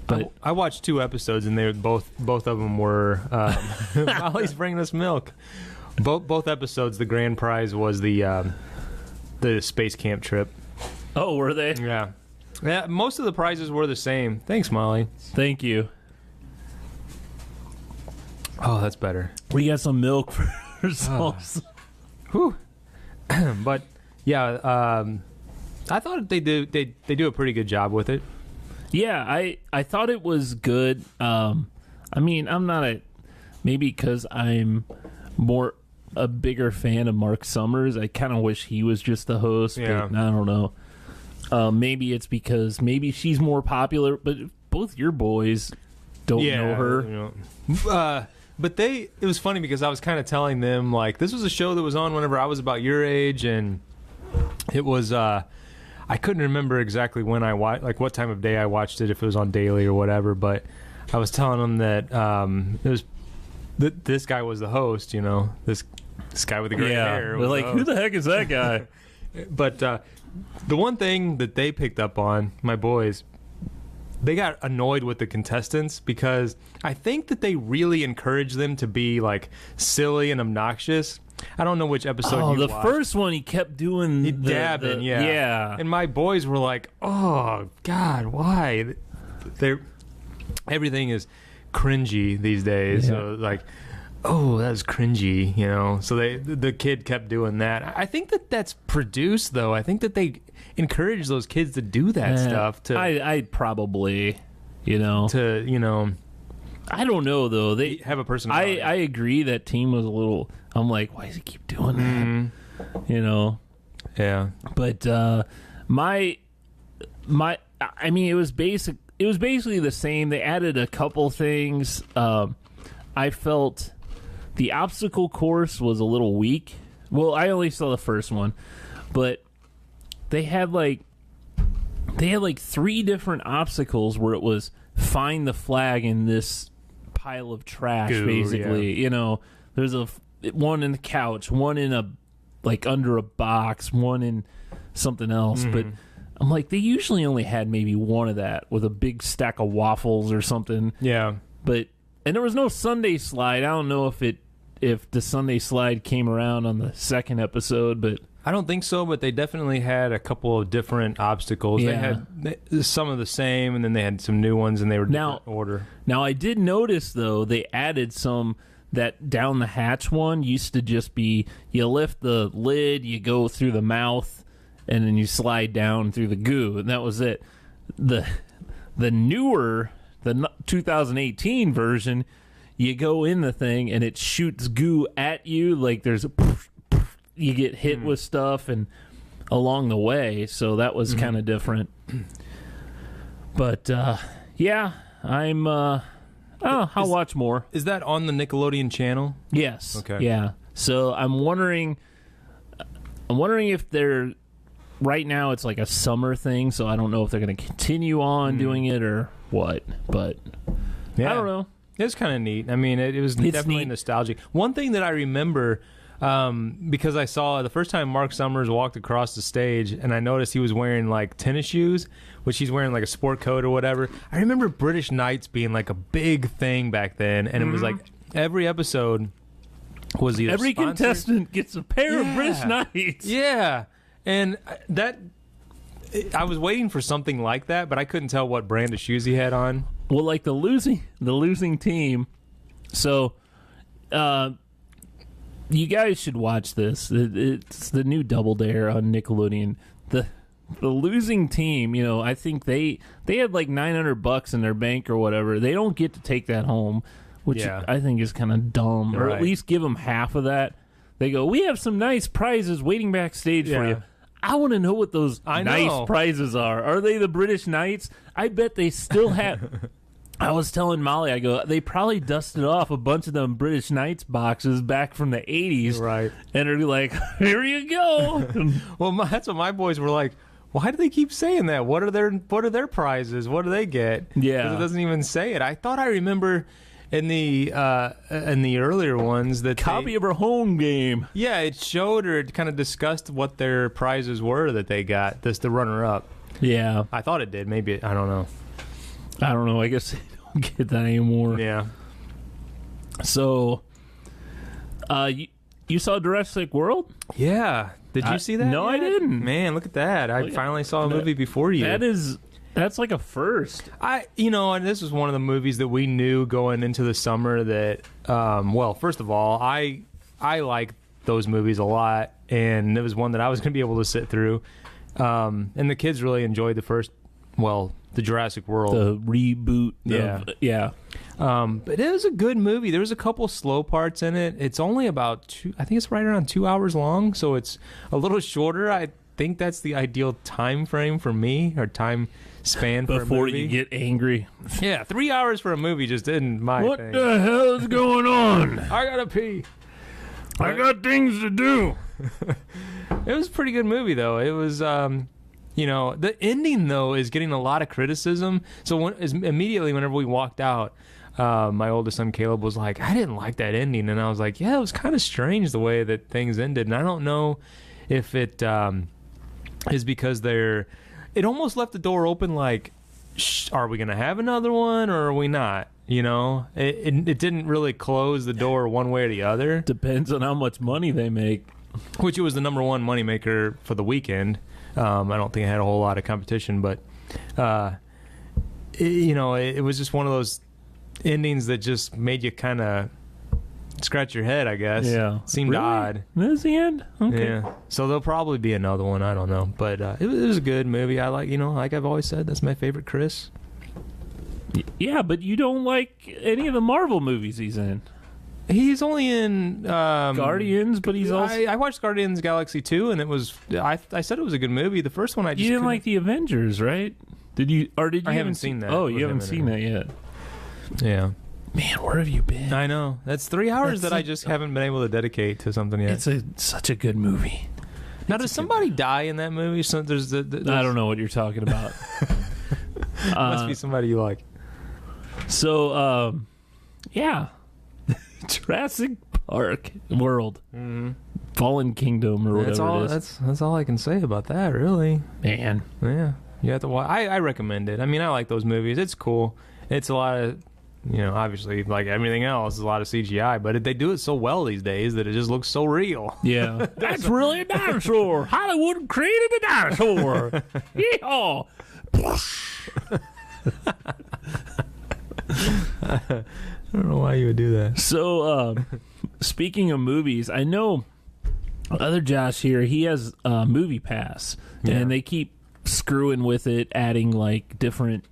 Speaker 2: But
Speaker 1: I watched 2 episodes, and they both of them were Molly's bringing us milk. Both episodes, the grand prize was the space camp trip.
Speaker 2: Oh, were they?
Speaker 1: Yeah. Most of the prizes were the same. Thanks, Molly.
Speaker 2: Thank you.
Speaker 1: Oh, that's better.
Speaker 2: We got some milk for ourselves.
Speaker 1: Whew. But yeah, I thought they do a pretty good job with it.
Speaker 2: Yeah, I thought it was good. I mean, I'm not maybe because I'm more a bigger fan of Mark Summers. I kind of wish he was just the host.
Speaker 1: Yeah.
Speaker 2: But I don't know. Maybe it's because maybe she's more popular, but both your boys don't know her.
Speaker 1: But it was funny because I was kind of telling them, like, this was a show that was on whenever I was about your age, and it was, I couldn't remember exactly when I watched, like what time of day I watched it, if it was on daily or whatever, but I was telling them that it was, this guy was the host, this guy with the gray hair.
Speaker 2: They're like, who the heck is that guy?
Speaker 1: But the one thing that they picked up on, my boys, they got annoyed with the contestants because I think that they really encourage them to be like silly and obnoxious. I don't know which episode you watched.
Speaker 2: First one he kept doing
Speaker 1: dabbing, yeah. And my boys were like, "Oh God, why?" Everything is cringy these days.
Speaker 2: Yeah.
Speaker 1: So like, oh, that was cringy, So the kid kept doing that. I think that's produced though. I think that they encourage those kids to do that stuff.
Speaker 2: I'd probably,
Speaker 1: to
Speaker 2: I don't know though. They
Speaker 1: have a personality.
Speaker 2: I agree that team was a little. I'm like, why does he keep doing that?
Speaker 1: Yeah.
Speaker 2: But I mean, it was basic. It was basically the same. They added a couple things. I felt the obstacle course was a little weak. Well, I only saw the first one, but they had like 3 different obstacles where it was find the flag in this pile of trash. Basically, there's one in the couch, one in under a box, one in something else. But I'm like, they usually only had maybe one of that with a big stack of waffles or something.
Speaker 1: Yeah.
Speaker 2: And there was no Sunday slide. I don't know if the Sunday slide came around on the second episode, but
Speaker 1: I don't think so, but they definitely had a couple of different obstacles.
Speaker 2: Yeah.
Speaker 1: They had some of the same, and then they had some new ones, and they were different order.
Speaker 2: Now, I did notice, though, they added some. That down the hatch one used to just be, you lift the lid, you go through the mouth, and then you slide down through the goo, and that was it. The newer, the 2018 version, you go in the thing, and it shoots goo at you, like there's a... You get hit with stuff and along the way, so that was kind of different. But I'm I'll watch more.
Speaker 1: Is that on the Nickelodeon channel?
Speaker 2: Yes.
Speaker 1: Okay.
Speaker 2: Yeah. So I'm wondering if they're right now it's like a summer thing, so I don't know if they're going to continue on doing it or what, but I don't know.
Speaker 1: It's kind of neat. I mean, it was definitely
Speaker 2: neat.
Speaker 1: Nostalgic. One thing that I remember, because I saw the first time Mark Summers walked across the stage, and I noticed he was wearing like tennis shoes, which he's wearing like a sport coat or whatever. I remember British Knights being like a big thing back then, and it was like every episode was either
Speaker 2: every
Speaker 1: sponsored.
Speaker 2: Contestant gets a pair of British Knights.
Speaker 1: Yeah, and I was waiting for something like that, but I couldn't tell what brand of shoes he had on.
Speaker 2: Well, like the losing team. So, you guys should watch this. It's the new Double Dare on Nickelodeon. The losing team, I think they had like $900 in their bank or whatever. They don't get to take that home, which I think is kind of dumb. Or at least give them half of that. They go, we have some nice prizes waiting backstage for you. I want to know what those nice prizes are. Are they the British Knights? I bet they still have... I was telling Molly, I go, they probably dusted off a bunch of them British Knights boxes back from the 80s.
Speaker 1: Right.
Speaker 2: And they're like, here you go.
Speaker 1: Well, that's what my boys were like. Why do they keep saying that? What are their prizes? What do they get?
Speaker 2: Yeah.
Speaker 1: 'Cause it doesn't even say it. I thought I remember in the earlier ones that
Speaker 2: copy of our home game.
Speaker 1: Yeah, it showed or it kind of discussed what their prizes were that they got. The runner-up.
Speaker 2: Yeah.
Speaker 1: I thought it did. Maybe, I don't know.
Speaker 2: I guess they don't get that anymore.
Speaker 1: Yeah.
Speaker 2: So, you saw Jurassic World?
Speaker 1: Yeah. Did you see that?
Speaker 2: No,
Speaker 1: yet?
Speaker 2: I didn't.
Speaker 1: Man, look at that. I finally saw a movie before you.
Speaker 2: That's like a first.
Speaker 1: And this was one of the movies that we knew going into the summer that, well, first of all, I like those movies a lot, and it was one that I was going to be able to sit through. And the kids really enjoyed the first the Jurassic World.
Speaker 2: The reboot. Yeah.
Speaker 1: But it was a good movie. There was a couple slow parts in it. It's only about I think it's right around 2 hours long, so it's a little shorter. I think that's the ideal time frame for me, or time span for
Speaker 2: Before
Speaker 1: a movie.
Speaker 2: you get angry.
Speaker 1: Yeah, 3 hours for a movie just isn't my
Speaker 2: What
Speaker 1: thing.
Speaker 2: the hell is going on?
Speaker 1: I gotta pee.
Speaker 2: I got things to do.
Speaker 1: It was a pretty good movie, though. It was, the ending, though, is getting a lot of criticism. So immediately whenever we walked out, my oldest son, Caleb, was like, I didn't like that ending. And I was like, yeah, it was kind of strange the way that things ended. And I don't know if it is because it almost left the door open like, are we going to have another one or are we not? It didn't really close the door one way or the other.
Speaker 2: Depends on how much money they make.
Speaker 1: Which it was the number one moneymaker for the weekend. I don't think it had a whole lot of competition, but it was just one of those endings that just made you kind of scratch your head, I guess.
Speaker 2: Yeah.
Speaker 1: Seemed
Speaker 2: Really?
Speaker 1: odd.
Speaker 2: That's the end? Okay.
Speaker 1: Yeah. So there'll probably be another one. I don't know. But it was a good movie. I like I've always said, that's my favorite Chris.
Speaker 2: Yeah, but you don't like any of the Marvel movies he's in.
Speaker 1: He's only in
Speaker 2: Guardians, but he's also...
Speaker 1: I watched Guardians Galaxy 2, and it was... I said it was a good movie. The first one I just
Speaker 2: You didn't
Speaker 1: couldn't-
Speaker 2: like the Avengers, right? Did you? Or did you?
Speaker 1: I haven't seen that.
Speaker 2: Oh,
Speaker 1: with
Speaker 2: you
Speaker 1: him
Speaker 2: haven't
Speaker 1: in
Speaker 2: seen
Speaker 1: it.
Speaker 2: that yet.
Speaker 1: Yeah.
Speaker 2: Man, where have you been?
Speaker 1: I know. That's 3 hours
Speaker 2: That's
Speaker 1: that I just haven't been able to dedicate to something yet.
Speaker 2: It's such a good movie.
Speaker 1: Now, does somebody die in that movie? So there's
Speaker 2: I don't know what you're talking about.
Speaker 1: Must be somebody you like.
Speaker 2: So, yeah. Jurassic Park World. Fallen Kingdom or
Speaker 1: That's
Speaker 2: whatever
Speaker 1: all.
Speaker 2: it is.
Speaker 1: That's all I can say about that, really.
Speaker 2: Man.
Speaker 1: Yeah, you have to watch. I recommend it. I mean, I like those movies. It's cool. It's a lot of, obviously, like everything else, a lot of CGI, but they do it so well these days that it just looks so real.
Speaker 2: Yeah. That's really a dinosaur. Hollywood created a dinosaur. Yeehaw.
Speaker 1: I don't know why you would do that.
Speaker 2: So, speaking of movies, I know other Josh here, he has Movie Pass, and they keep screwing with it, adding like different.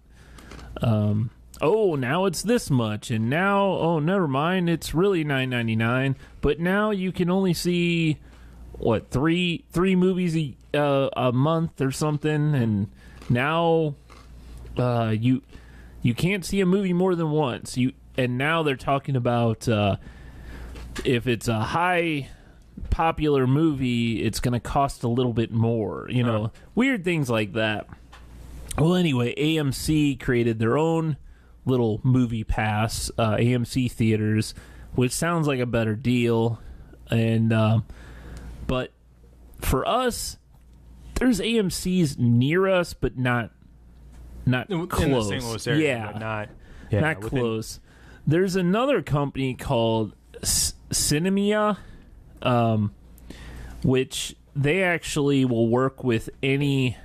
Speaker 2: Now it's this much, and now never mind, it's really $9.99. But now you can only see three movies a month or something, and now you can't see a movie more than once. And now they're talking about if it's a high popular movie, it's going to cost a little bit more. Weird things like that. Well, anyway, AMC created their own little movie pass, AMC theaters, which sounds like a better deal. And but for us, there's AMC's near us, but not close.
Speaker 1: In the St. Louis area,
Speaker 2: yeah,
Speaker 1: but not within-
Speaker 2: close. There's another company called Cinemia, which they actually will work with any.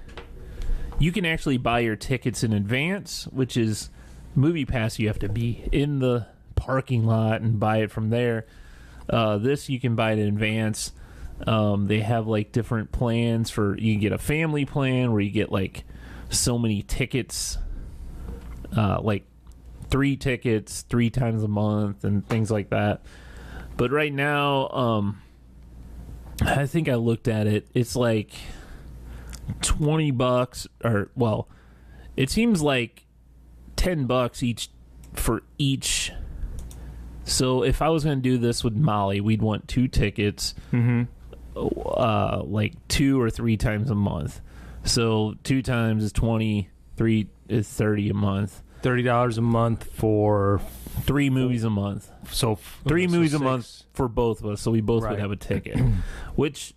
Speaker 2: You can actually buy your tickets in advance, which is Movie Pass. You have to be in the parking lot and buy it from there. This you can buy it in advance. They have like different plans for. You can get a family plan where you get like so many tickets, like 3 tickets 3 times a month and things like that. But right now, I think I looked at it. It's like $20, or it seems like $10 each for each. So if I was going to do this with Molly, we'd want 2 tickets, like 2 or 3 times a month. So 2 times is 20, 3 is 30 a month.
Speaker 1: $30 a month for
Speaker 2: 3 movies a month.
Speaker 1: so
Speaker 2: 3 movies a
Speaker 1: 6.
Speaker 2: month for both of us, so we both would
Speaker 1: Right.
Speaker 2: have a ticket, which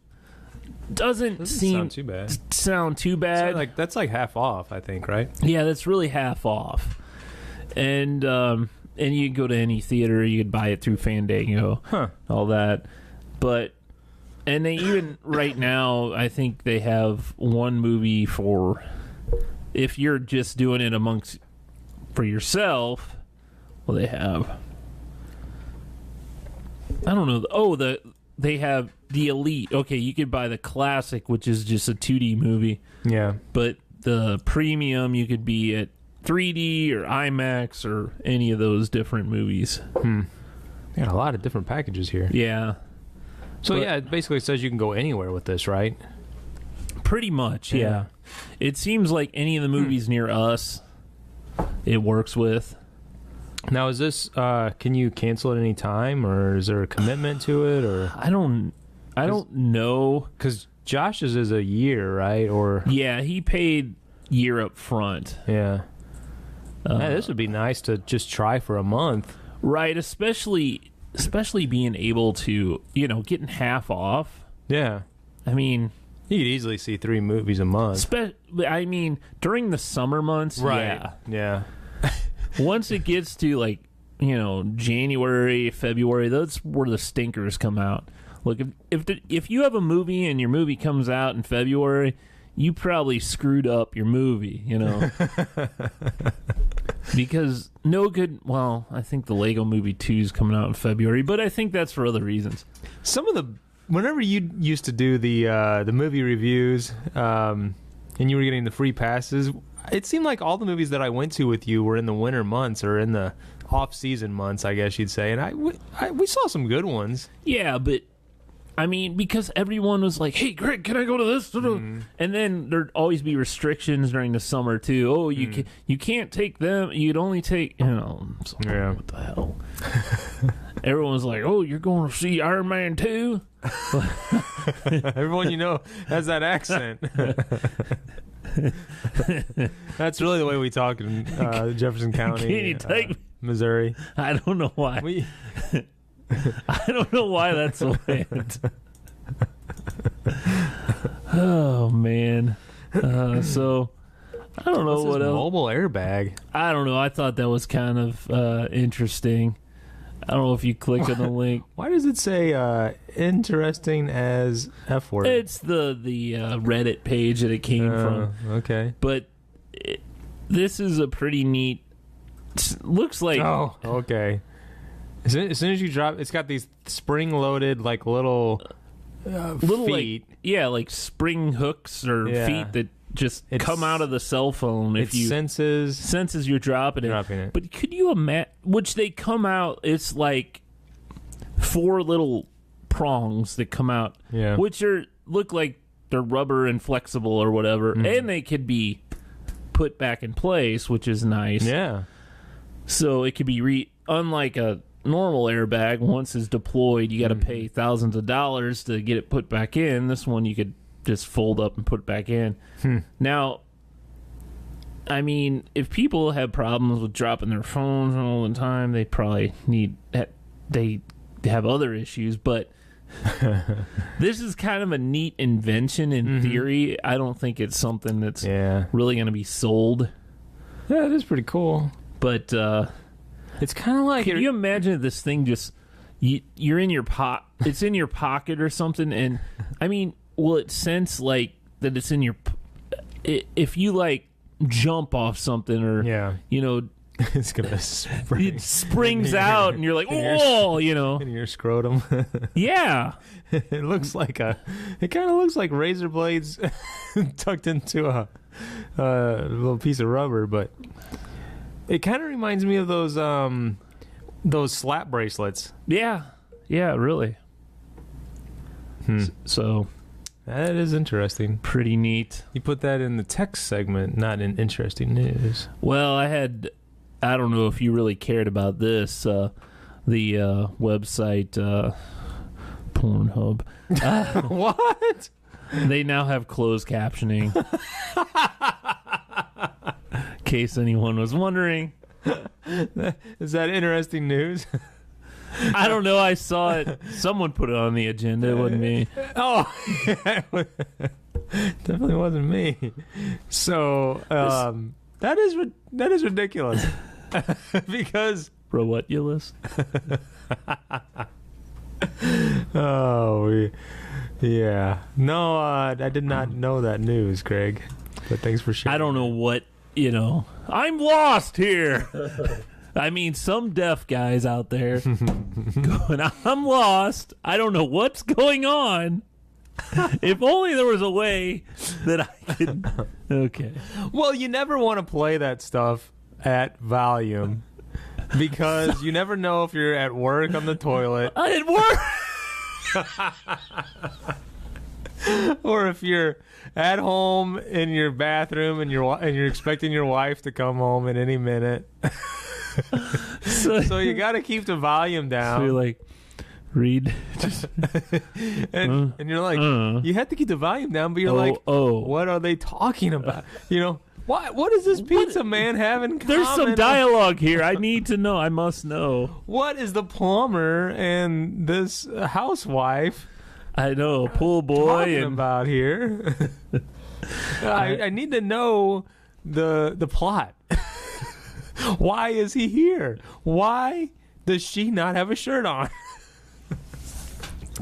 Speaker 2: doesn't
Speaker 1: Sound too bad.
Speaker 2: sound too bad.
Speaker 1: So that's like half off, I think, right?
Speaker 2: Yeah, that's really half off. And you could go to any theater, you could buy it through Fandango, all that. But and they even right now, I think they have one movie for if you're just doing it amongst for yourself. Well, they have. I don't know. They have the Elite. Okay, you could buy the classic, which is just a 2D movie.
Speaker 1: Yeah.
Speaker 2: But the premium, you could be at 3D or IMAX or any of those different movies.
Speaker 1: They got a lot of different packages here.
Speaker 2: Yeah.
Speaker 1: So
Speaker 2: But-
Speaker 1: yeah, it basically says you can go anywhere with this, right?
Speaker 2: Pretty much, yeah. It seems like any of the movies near us, it works with.
Speaker 1: Now, is this? Can you cancel at any time, or is there a commitment to it, or
Speaker 2: I don't know.
Speaker 1: because Josh's is a year, right? Or
Speaker 2: Yeah, he paid year up front.
Speaker 1: yeah, this would be nice to just try for a month.
Speaker 2: Right, especially being able to, getting half off.
Speaker 1: Yeah,
Speaker 2: I mean,
Speaker 1: you could easily see 3 movies a month.
Speaker 2: During the summer months, yeah.
Speaker 1: Yeah.
Speaker 2: Once it gets to like, January, February, that's where the stinkers come out. Look, if you have a movie and your movie comes out in February, you probably screwed up your movie, Because I think the Lego Movie 2 is coming out in February, but I think that's for other reasons.
Speaker 1: Whenever you used to do the movie reviews, and you were getting the free passes, it seemed like all the movies that I went to with you were in the winter months or in the off-season months, I guess you'd say, and we saw some good ones.
Speaker 2: Yeah, but I mean, because everyone was like, "Hey, Greg, can I go to this?" And then there'd always be restrictions during the summer too. Oh, you can't take them. You'd only take So
Speaker 1: Yeah.
Speaker 2: What the hell? Everyone was like, "Oh, you're going to see Iron Man 2?"
Speaker 1: Everyone has that accent. That's really the way we talk in Jefferson County,
Speaker 2: Can you take me?
Speaker 1: Missouri.
Speaker 2: I don't know why. I don't know why that's the way. Oh man. So I don't know what else.
Speaker 1: Mobile airbag.
Speaker 2: I don't know. I thought that was kind of interesting. I don't know if you click on the link.
Speaker 1: Why does it say interesting as F word?
Speaker 2: It's the Reddit page that it came from.
Speaker 1: Okay.
Speaker 2: But this is a pretty neat. Looks like.
Speaker 1: Oh, okay. As soon as you drop, it's got these spring-loaded little feet.
Speaker 2: Like spring hooks or feet that just come out of the cell phone if you senses you're dropping it. But could you imagine? Which they come out? It's like 4 little prongs that come out, which look like they're rubber and flexible or whatever, and they could be put back in place, which is nice.
Speaker 1: Yeah.
Speaker 2: So it could be unlike a normal airbag. Once it's deployed, you got to pay thousands of dollars to get it put back in. This one you could just fold up and put back in. Now, I mean, if people have problems with dropping their phones all the time, they probably they have other issues, but this is kind of a neat invention in theory. I don't think it's something that's really going to be sold.
Speaker 1: Yeah, it is pretty cool.
Speaker 2: But
Speaker 1: it's kind of like...
Speaker 2: Can you imagine if this thing just... You're in your it's in your pocket or something, and I mean, will it sense like that it's in your... If you jump off something or
Speaker 1: it's gonna spring.
Speaker 2: It springs out and you're like, oh,
Speaker 1: in your scrotum.
Speaker 2: Yeah.
Speaker 1: It kind of looks like razor blades tucked into a little piece of rubber, but it kind of reminds me of those slap bracelets.
Speaker 2: Yeah, really. So
Speaker 1: that is interesting.
Speaker 2: Pretty neat.
Speaker 1: You put that in the text segment, not in interesting news.
Speaker 2: Well, I don't know if you really cared about this. The website Pornhub.
Speaker 1: What?
Speaker 2: They now have closed captioning. In case anyone was wondering.
Speaker 1: Is that interesting news?
Speaker 2: I don't know. I saw it. Someone put it on the agenda. It wasn't me.
Speaker 1: Oh, yeah. Definitely wasn't me. So that is ridiculous. Because
Speaker 2: bro, what you list?
Speaker 1: Yeah. No, I did not know that news, Craig. But thanks for sharing.
Speaker 2: I don't know what I'm lost here. I mean, some deaf guys out there going, I'm lost. I don't know what's going on. If only there was a way that I could. Okay.
Speaker 1: Well, you never want to play that stuff at volume because you never know if you're at work on the toilet
Speaker 2: It worked.
Speaker 1: or if you're at home in your bathroom and you're expecting your wife to come home at any minute. So you got to keep the volume down.
Speaker 2: So you're like, read.
Speaker 1: and you're like, you have to keep the volume down, but you're like, what are they talking about? You know, what does this pizza man have in common?
Speaker 2: There's some dialogue here. I need to know. I must know.
Speaker 1: What is the plumber and this housewife
Speaker 2: I know, pool boy
Speaker 1: talking about here? I need to know the plot. Why is he here? Why does she not have a shirt on?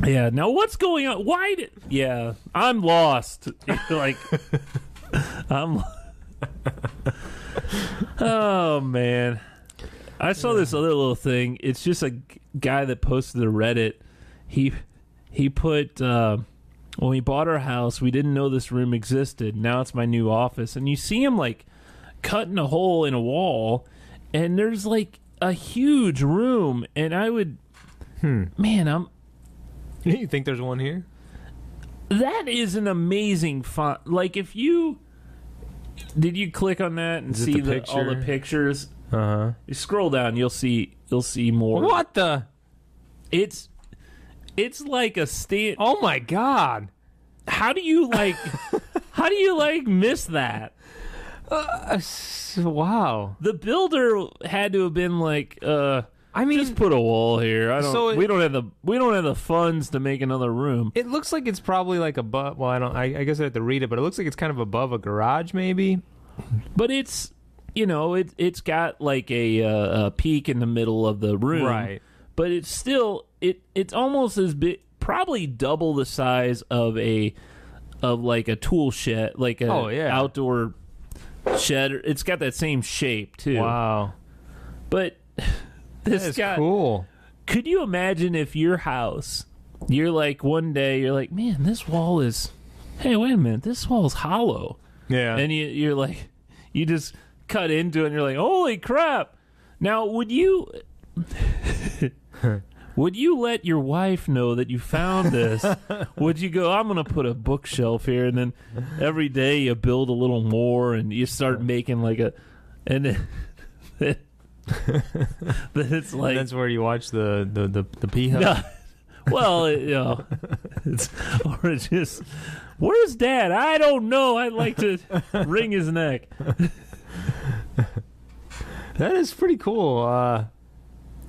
Speaker 2: Yeah, now what's going on? Why did... Yeah, I'm lost. Like, I'm... Oh, man. I saw this other little thing. It's just a guy that posted to Reddit. He put... when we bought our house, we didn't know this room existed. Now it's my new office. And you see him, like, cutting a hole in a wall, and there's, like, a huge room. And I would... Man,
Speaker 1: You think there's one here?
Speaker 2: That is an amazing font. Like, if you... Did you click on that and see all the pictures?
Speaker 1: Uh-huh.
Speaker 2: You scroll down, you'll see more.
Speaker 1: What the?
Speaker 2: It's like a stand...
Speaker 1: Oh, my God.
Speaker 2: How do you, like... miss that?
Speaker 1: Wow.
Speaker 2: The builder had to have been like,
Speaker 1: I mean,
Speaker 2: just put a wall here. We don't have the funds to make another room.
Speaker 1: It looks like it's probably like above. Well, I guess I have to read it, but it looks like it's kind of above a garage, maybe.
Speaker 2: But it's, it's got like a peak in the middle of the room,
Speaker 1: right?
Speaker 2: But it's still it's almost as big, probably double the size of like a tool shed, like a outdoor shed. It's got that same shape too.
Speaker 1: Wow.
Speaker 2: But
Speaker 1: This guy, cool.
Speaker 2: Could you imagine if your house, you're like, one day you're like, man, this wall is, hey, wait a minute, this wall's hollow.
Speaker 1: Yeah.
Speaker 2: And you're like, you just cut into it and you're like, holy crap. Now, would you let your wife know that you found this? Would you go, I'm going to put a bookshelf here, and then every day you build a little more and you start making like it's like,
Speaker 1: and that's where you watch the pee hut.
Speaker 2: No, well, it's just, where's Dad? I don't know. I'd like to wring his neck.
Speaker 1: That is pretty cool.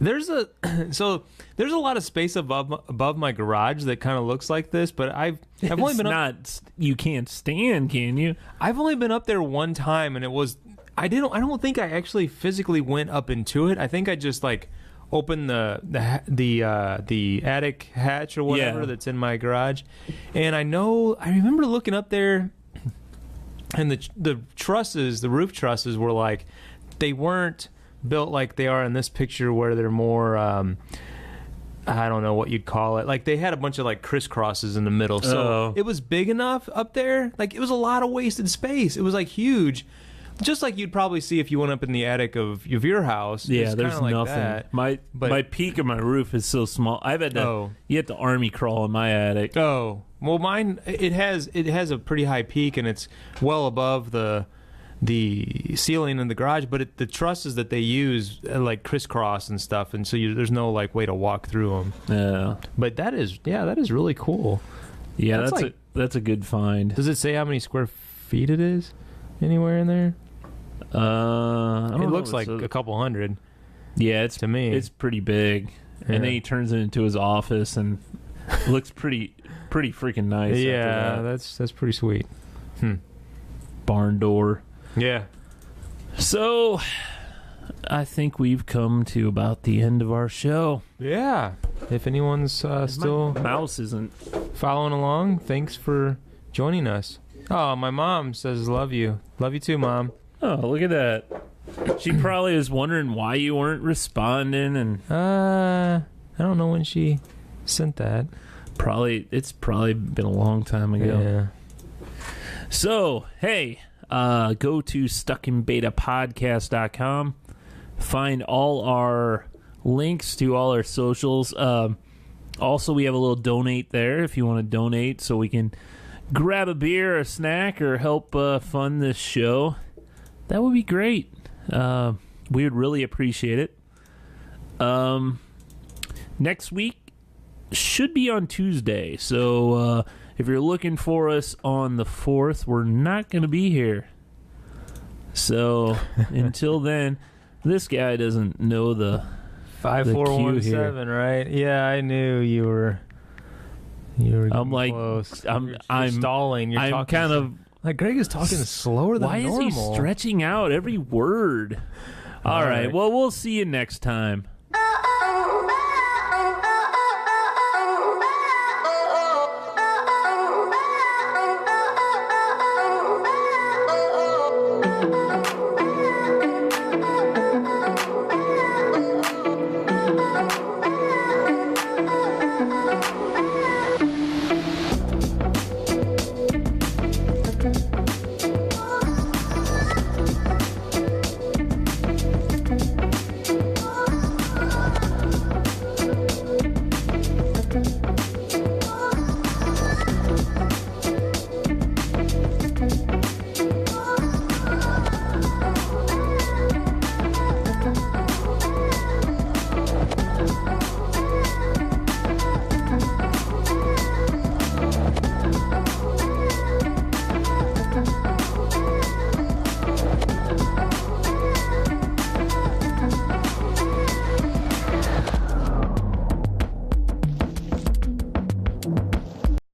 Speaker 1: There's a lot of space above my garage that kind of looks like this, but I've only been up.
Speaker 2: You can't stand, can you?
Speaker 1: I've only been up there one time, and it was. I don't think I actually physically went up into it. I think I just like opened the attic hatch or whatever that's in my garage. And I remember looking up there, and the trusses, the roof trusses were like, they weren't built like they are in this picture where they're more I don't know what you'd call it. Like they had a bunch of like crisscrosses in the middle. So it was big enough up there. Like it was a lot of wasted space. It was like huge. Just like you'd probably see if you went up in the attic of your house.
Speaker 2: Yeah, there's
Speaker 1: like
Speaker 2: nothing.
Speaker 1: That.
Speaker 2: My peak of my roof is so small. I've had to you have to army crawl in my attic.
Speaker 1: Oh, well, mine it has a pretty high peak, and it's well above the ceiling in the garage. But the trusses that they use like crisscross and stuff, and so there's no like way to walk through them.
Speaker 2: Yeah,
Speaker 1: but that is really cool.
Speaker 2: Yeah, that's a good find.
Speaker 1: Does it say how many square feet it is anywhere in there?
Speaker 2: I don't know.
Speaker 1: It looks like a couple hundred.
Speaker 2: Yeah,
Speaker 1: to me,
Speaker 2: it's pretty big. Yeah. And then he turns it into his office, and it looks pretty freaking nice.
Speaker 1: Yeah, that's pretty sweet.
Speaker 2: Barn door.
Speaker 1: Yeah.
Speaker 2: So, I think we've come to about the end of our show.
Speaker 1: Yeah. If anyone's still
Speaker 2: my mouse isn't
Speaker 1: following along, thanks for joining us. Oh, my mom says love you. Love you too, Mom.
Speaker 2: Oh, look at that. She probably was wondering why you weren't responding, and
Speaker 1: I don't know when she sent that.
Speaker 2: It's probably been a long time ago.
Speaker 1: Yeah.
Speaker 2: So, hey, go to stuckinbetapodcast.com. Find all our links to all our socials. Also, we have a little donate there if you want to donate so we can grab a beer or a snack or help fund this show. That would be great. We would really appreciate it. Next week should be on Tuesday. So if you're looking for us on the 4th, we're not going to be here. So until then, this guy doesn't know the
Speaker 1: 5417, right? Yeah, I knew you were.
Speaker 2: I'm like,
Speaker 1: close.
Speaker 2: I'm
Speaker 1: stalling. You're
Speaker 2: I'm
Speaker 1: talking
Speaker 2: kind of.
Speaker 1: like Greg is talking slower than
Speaker 2: Why
Speaker 1: normal.
Speaker 2: is he stretching out every word? All right. Well, we'll see you next time.